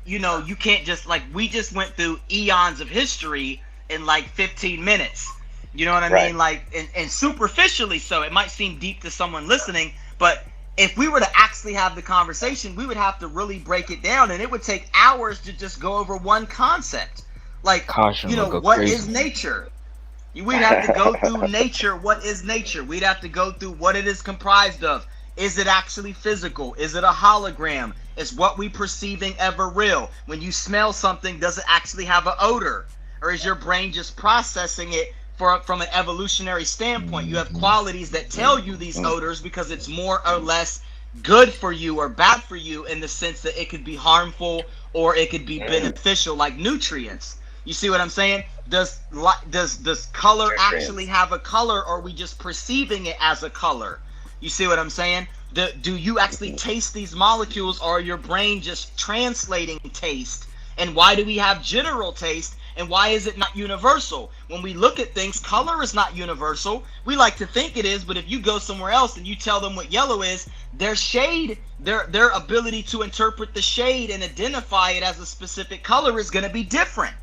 you can't just, like, we just went through eons of history in like 15 minutes. You know what I mean? Like, and superficially so. It might seem deep to someone listening, but if we were to actually have the conversation, we would have to really break it down, and it would take hours to just go over one concept. Like, Kaushun, what is nature? We'd have to go through nature. What is nature? We'd have to go through what it is comprised of. Is it actually physical? Is it a hologram? Is what we perceiving ever real? When you smell something, does it actually have an odor? Or is your brain just processing it from an evolutionary standpoint? You have qualities that tell you these odors because it's more or less good for you or bad for you, in the sense that it could be harmful or it could be beneficial, like nutrients. You see what I'm saying? Does color actually have a color, or are we just perceiving it as a color? You see what I'm saying? Do you actually taste these molecules, or are your brain just translating taste? And why do we have general taste, and why is it not universal? When we look at things, color is not universal. We like to think it is, but if you go somewhere else and you tell them what yellow is, their shade, their ability to interpret the shade and identify it as a specific color is going to be different.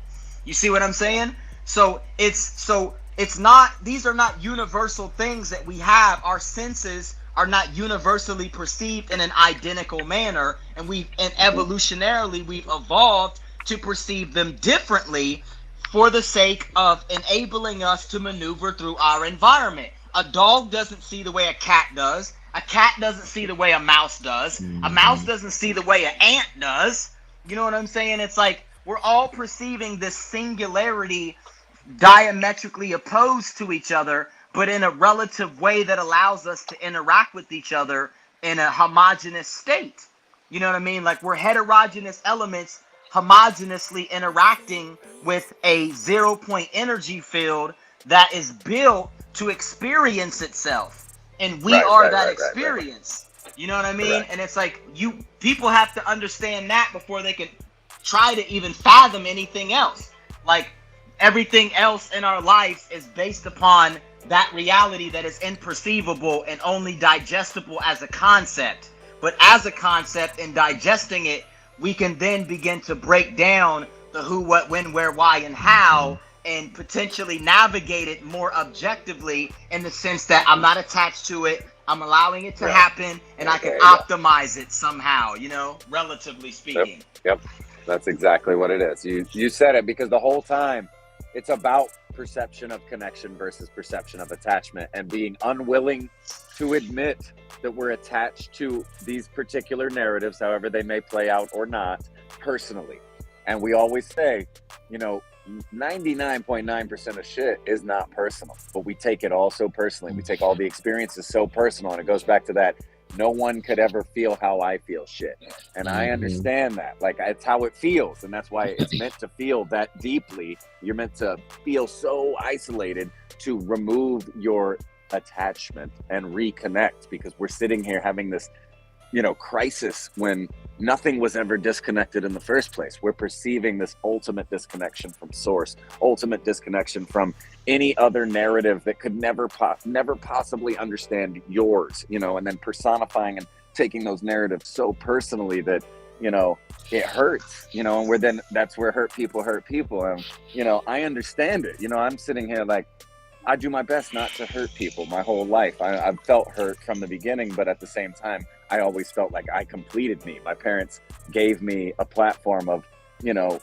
You see what I'm saying? So it's not, these are not universal things that we have. Our senses are not universally perceived in an identical manner, and evolutionarily we've evolved to perceive them differently for the sake of enabling us to maneuver through our environment. A dog doesn't see the way a cat does. A cat doesn't see the way a mouse does. A mouse doesn't see the way an ant does. You know what I'm saying? It's like we're all perceiving this singularity diametrically opposed to each other, but in a relative way that allows us to interact with each other in a homogeneous state. You know what I mean? Like we're heterogeneous elements homogeneously interacting with a 0-point energy field that is built to experience itself. And we are that experience. You know what I mean? And it's like people have to understand that before they can try to even fathom anything else. Like everything else in our life is based upon that reality that is imperceivable and only digestible as a concept. But as a concept and digesting it, we can then begin to break down the who, what, when, where, why, and how, and potentially navigate it more objectively in the sense that I'm not attached to it. I'm allowing it to happen, and I can optimize it somehow, you know, relatively speaking. Yep. That's exactly what it is. You said it, because the whole time it's about perception of connection versus perception of attachment, and being unwilling to admit that we're attached to these particular narratives, however they may play out or not, personally. And we always say, you know, 99.9% of shit is not personal, but we take it all so personally. We take all the experiences so personal, and it goes back to that no one could ever feel how I feel shit. And I understand that. Like, it's how it feels, and that's why it's meant to feel that deeply. You're meant to feel so isolated to remove your attachment and reconnect, because we're sitting here having this, you know, crisis when nothing was ever disconnected in the first place. We're perceiving this ultimate disconnection from source, ultimate disconnection from any other narrative that could never possibly understand yours, you know, and then personifying and taking those narratives so personally that, you know, it hurts, you know, and that's where hurt people. And, you know, I understand it. You know, I'm sitting here like, I do my best not to hurt people my whole life. I've felt hurt from the beginning, but at the same time, I always felt like I completed me. My parents gave me a platform of, you know,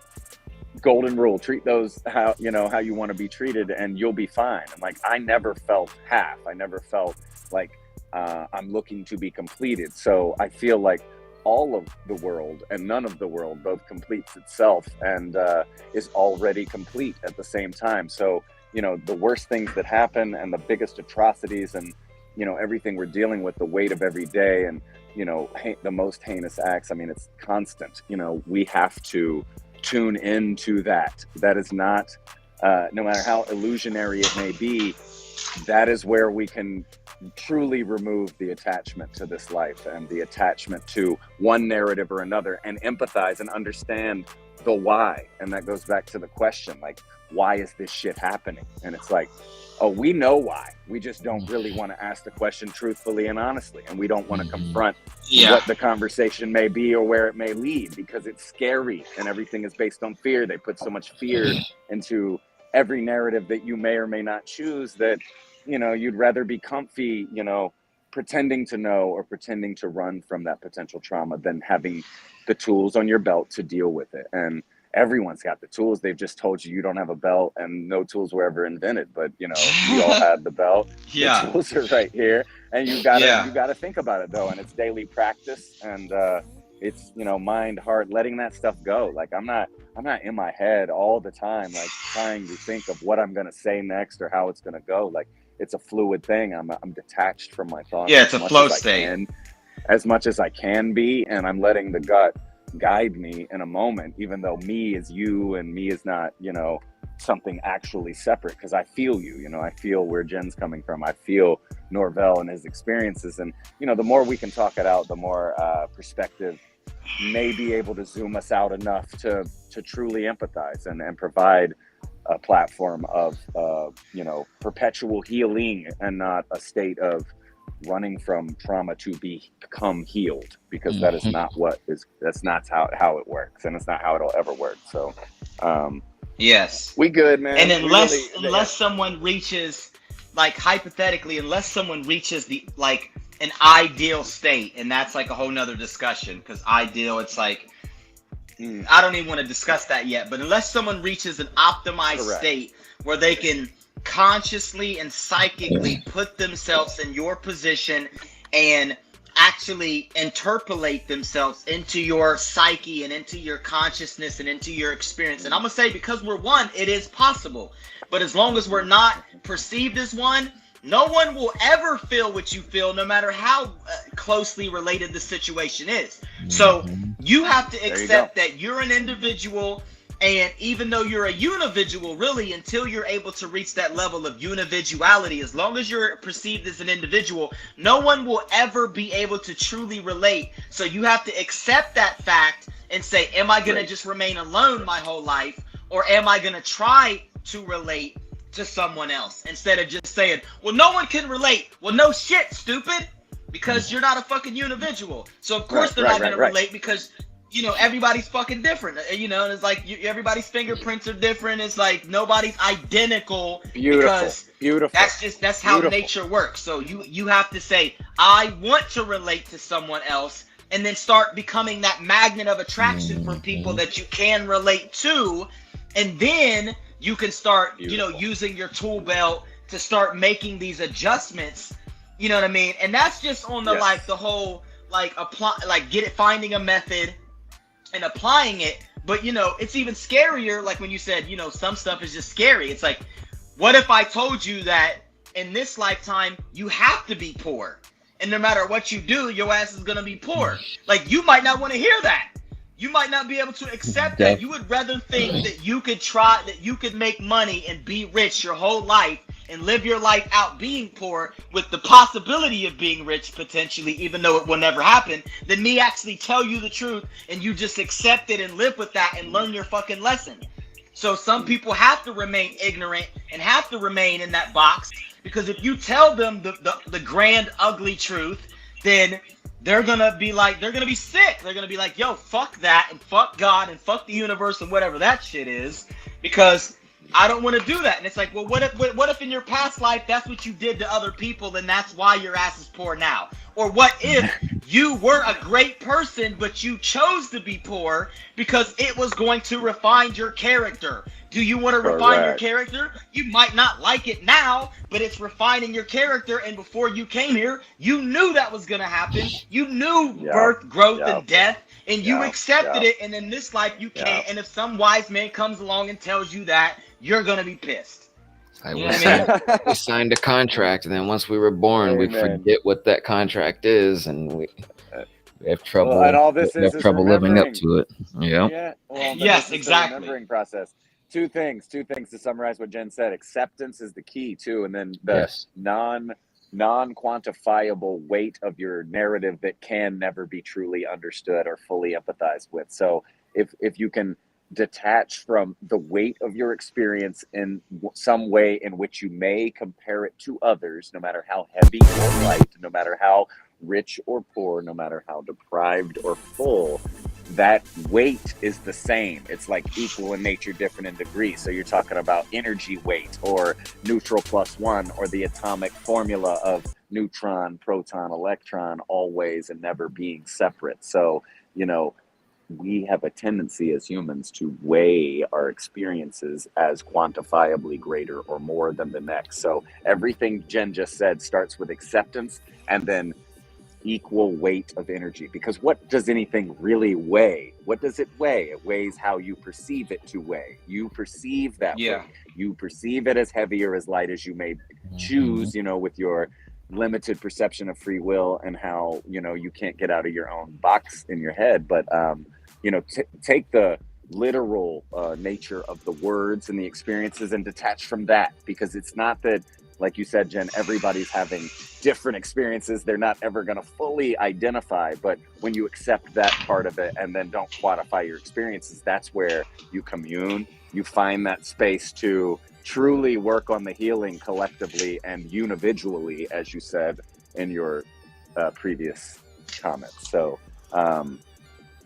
golden rule, treat those how you want to be treated, and you'll be fine. And like, I never felt half. I never felt like I'm looking to be completed. So I feel like all of the world and none of the world both completes itself and is already complete at the same time. So, you know, the worst things that happen and the biggest atrocities and, you know, everything we're dealing with, the weight of every day and, you know, the most heinous acts. I mean, it's constant. You know, we have to tune into that. That is not, no matter how illusionary it may be, that is where we can truly remove the attachment to this life and the attachment to one narrative or another, and empathize and understand the why. And that goes back to the question, like, why is this shit happening? And it's like, oh, we know why. We just don't really want to ask the question truthfully and honestly. And we don't want to confront what the conversation may be or where it may lead, because it's scary and everything is based on fear. They put so much fear into every narrative that you may or may not choose that, you know, you'd rather be comfy, you know, pretending to know or pretending to run from that potential trauma than having the tools on your belt to deal with it. And everyone's got the tools. They've just told you don't have a belt, and no tools were ever invented. But, you know, we all had the belt. The tools are right here, and you gotta think about it though. And it's daily practice, and it's, you know, mind, heart, letting that stuff go. Like, I'm not in my head all the time, like trying to think of what I'm gonna say next or how it's gonna go. Like, it's a fluid thing. I'm detached from my thoughts. Yeah, it's a flow state. As much as I can be, and I'm letting the gut guide me in a moment, even though me is you and me is not, you know, something actually separate, because I feel you, you know, I feel where Jen's coming from. I feel Norvell and his experiences. And, you know, the more we can talk it out, the more perspective may be able to zoom us out enough to truly empathize and provide a platform of, you know, perpetual healing and not a state of running from trauma to become healed, because that is not that's not how it works, and it's not how it'll ever work. So yes, we good, man. And unless someone reaches, like, hypothetically, unless someone reaches the, like, an ideal state, and that's like a whole nother discussion, because ideal, it's like, I don't even want to discuss that yet, but unless someone reaches an optimized state where they can consciously and psychically put themselves in your position and actually interpolate themselves into your psyche and into your consciousness and into your experience. And I'm gonna say, because we're one, it is possible. But as long as we're not perceived as one, no one will ever feel what you feel, no matter how closely related the situation is. So you have to accept that you're an individual, and even though you're a unividual, really, until you're able to reach that level of unividuality, as long as you're perceived as an individual, no one will ever be able to truly relate. So you have to accept that fact and say, am I going to just remain alone my whole life, or am I going to try to relate to someone else, instead of just saying, well, no one can relate? Well, no shit, stupid, because you're not a fucking unividual. So of course they're not going to relate, because you know, everybody's fucking different, you know, and it's like everybody's fingerprints are different. It's like nobody's identical. Beautiful. That's how nature works. So you have to say, I want to relate to someone else, and then start becoming that magnet of attraction for people that you can relate to, and then you can start, you know, using your tool belt to start making these adjustments. You know what I mean? And that's just on the like the whole like finding a method and applying it. But you know, it's even scarier, like when you said, you know, some stuff is just scary. It's like, what if I told you that in this lifetime you have to be poor, and no matter what you do, your ass is gonna be poor? Like, you might not want to hear that. You might not be able to accept that. You would rather think that you could make money and be rich your whole life and live your life out being poor with the possibility of being rich potentially, even though it will never happen, than me actually tell you the truth and you just accept it and live with that and learn your fucking lesson. So some people have to remain ignorant and have to remain in that box, because if you tell them the grand, ugly truth, then they're gonna be sick. They're gonna be like, yo, fuck that, and fuck God, and fuck the universe, and whatever that shit is, because I don't want to do that. And it's like, well, what if in your past life that's what you did to other people, and that's why your ass is poor now? Or what if you were a great person, but you chose to be poor because it was going to refine your character? Do you want to refine your character? You might not like it now, but it's refining your character. And before you came here, you knew that was going to happen. You knew birth, growth, and death, and you accepted it. And in this life, you can't. And if some wise man comes along and tells you that, you're going to be pissed. We signed a contract, and then once we were born, we forget what that contract is, and we have trouble. Well, and all this is living up to it. Yeah. Well, yes, exactly. The remembering process. Two things to summarize what Jen said. Acceptance is the key too, and then the non-quantifiable weight of your narrative that can never be truly understood or fully empathized with. So if you can detach from the weight of your experience in some way in which you may compare it to others, no matter how heavy or light, no matter how rich or poor, no matter how deprived or full, that weight is the same. It's like equal in nature, different in degree. So you're talking about energy weight, or neutral plus one, or the atomic formula of neutron, proton, electron, always and never being separate. So, you know, we have a tendency as humans to weigh our experiences as quantifiably greater or more than the next. So everything Jen just said starts with acceptance and then equal weight of energy. Because what does anything really weigh? What does it weigh? It weighs how you perceive it to weigh. You perceive that weight. You perceive it as heavy or as light as you may choose, you know, with your limited perception of free will and how, you know, you can't get out of your own box in your head. But you know, take the literal nature of the words and the experiences and detach from that, because it's not that, like you said, Jen, everybody's having different experiences. They're not ever going to fully identify, but when you accept that part of it and then don't quantify your experiences, that's where you commune. You find that space to truly work on the healing collectively and individually, as you said in your previous comments. So,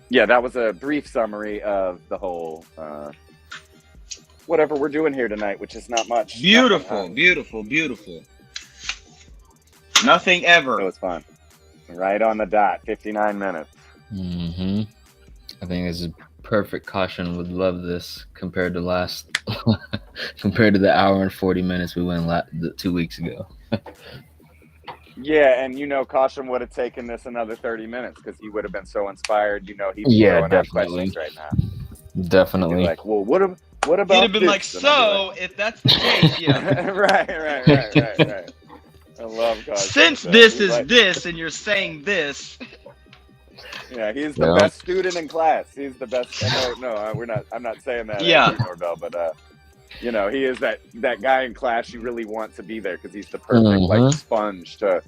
yeah, that was a brief summary of the whole whatever we're doing here tonight, which is not much. Beautiful. Nothing ever. It was fun. Right on the dot, 59 minutes. I think this is perfect. Kaushun would love this compared to compared to the hour and 40 minutes we went 2 weeks ago. Yeah, and Kaushun would have taken this another 30 minutes because he would have been so inspired. He'd be throwing out questions right now. Definitely. He'd be like, well, what about He'd have been this? like, so if that's the case, yeah. right. I love Kaushun. Since this is this, and you're saying this. Yeah, he's the best student in class. He's the best. No, we're not. I'm not saying that. Yeah. Norvell, but he is that guy in class you really want to be there because he's the perfect like sponge to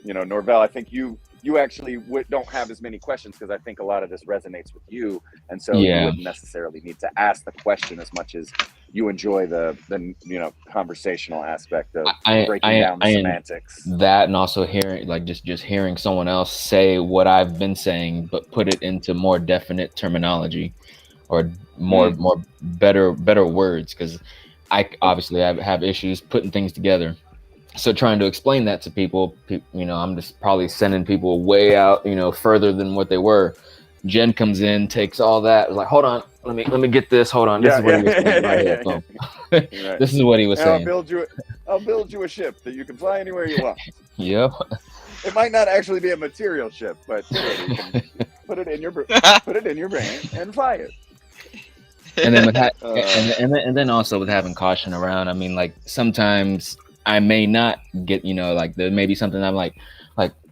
Norvell. I think you actually don't have as many questions because I think a lot of this resonates with you, and so you wouldn't necessarily need to ask the question as much as you enjoy the conversational aspect of breaking down the semantics. That, and also hearing just hearing someone else say what I've been saying, but put it into more definite terminology or more better words, because I obviously have issues putting things together. So trying to explain that to people, I'm just probably sending people way out, further than what they were. Jen comes in, takes all that, like, hold on, let me get this. Hold on, this is what he was saying right here. Right. This is what he was saying. I'll build you a ship that you can fly anywhere you want. Yep. It might not actually be a material ship, but you can put it in your brain and fly it. And then and then also with having Kaushun around, I mean, like sometimes I may not get, there may be something I'm like,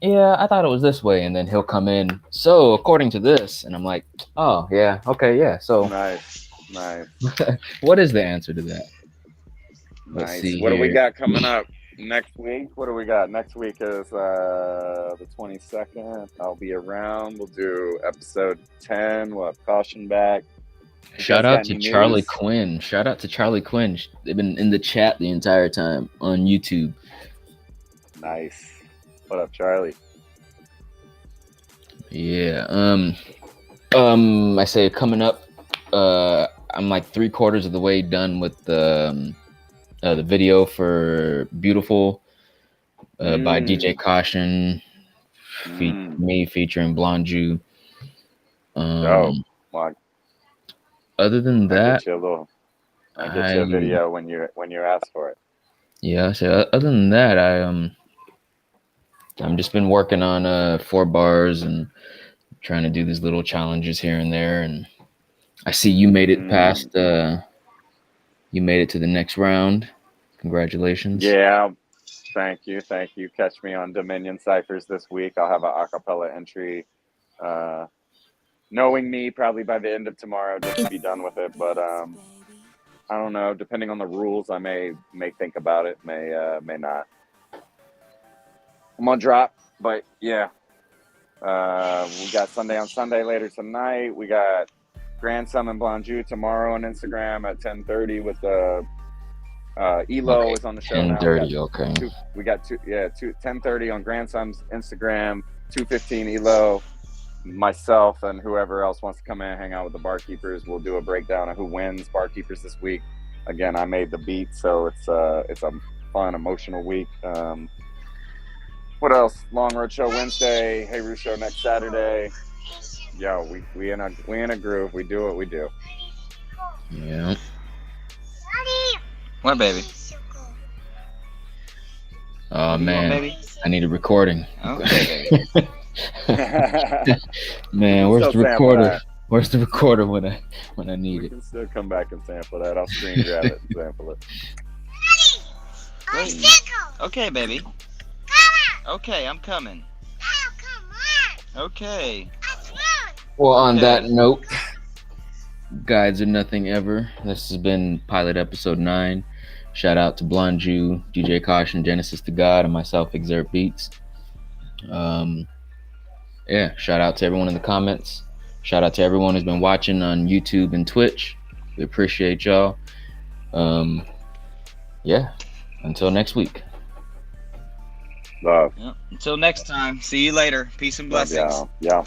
yeah, I thought it was this way. And then he'll come in, so according to this, and I'm like, oh yeah, okay, yeah. So nice. What is the answer to that? Let's see. What do we got coming up next week? What do we got? Next week is the 22nd. I'll be around. We'll do episode 10. We'll have Kaushun back. Shout out to Charlie Quinn. They've been in the chat the entire time on YouTube. Nice. What up, Charlie? Yeah. I say coming up. I'm like 3/4 of the way done with the video for "Beautiful" by DJ Kaushun, me featuring Blonju. Other than that, I get you a video when you ask for it. Yeah. So other than that, I'm just been working on 4 bars and trying to do these little challenges here and there. And I see you made it past. You made it to the next round. Congratulations. Yeah. Thank you. Catch me on Dominion Ciphers this week. I'll have an acapella entry. Knowing me, probably by the end of tomorrow, just to be done with it. But I don't know. Depending on the rules, I may think about it. May not. I'm gonna drop, but yeah. We got Sunday on Sunday later tonight. We got Grandson and Blonju tomorrow on Instagram at 10:30 with Elo is on the show 10:30, now. okay. We got 10:30 on Grandson's Instagram, 2:15 Elo. Myself and whoever else wants to come in and hang out with the barkeepers. We'll do a breakdown of who wins barkeepers this week. Again, I made the beat, so it's a fun, emotional week. What else? Long Road Show Wednesday. Hey Roo Show next Saturday. Yo, we in a groove. We do what we do. Yeah. What, baby? Oh man, baby? I need a recording. Okay, baby. Man, where's the recorder? Where's the recorder when I need we it? We can still come back and sample that. I'll screen grab it and sample it. Okay, baby. Okay, I'm coming. Okay. Well, on that note, guides are nothing ever. This has been pilot episode 9. Shout out to Blonju, DJ Kaushun, Genesis to God, and myself, ExurtBeatz. Yeah, shout out to everyone in the comments. Shout out to everyone who's been watching on YouTube and Twitch. We appreciate y'all. Yeah, until next week. Love. Yep. Until next time. See you later. Peace and blessings. Yeah.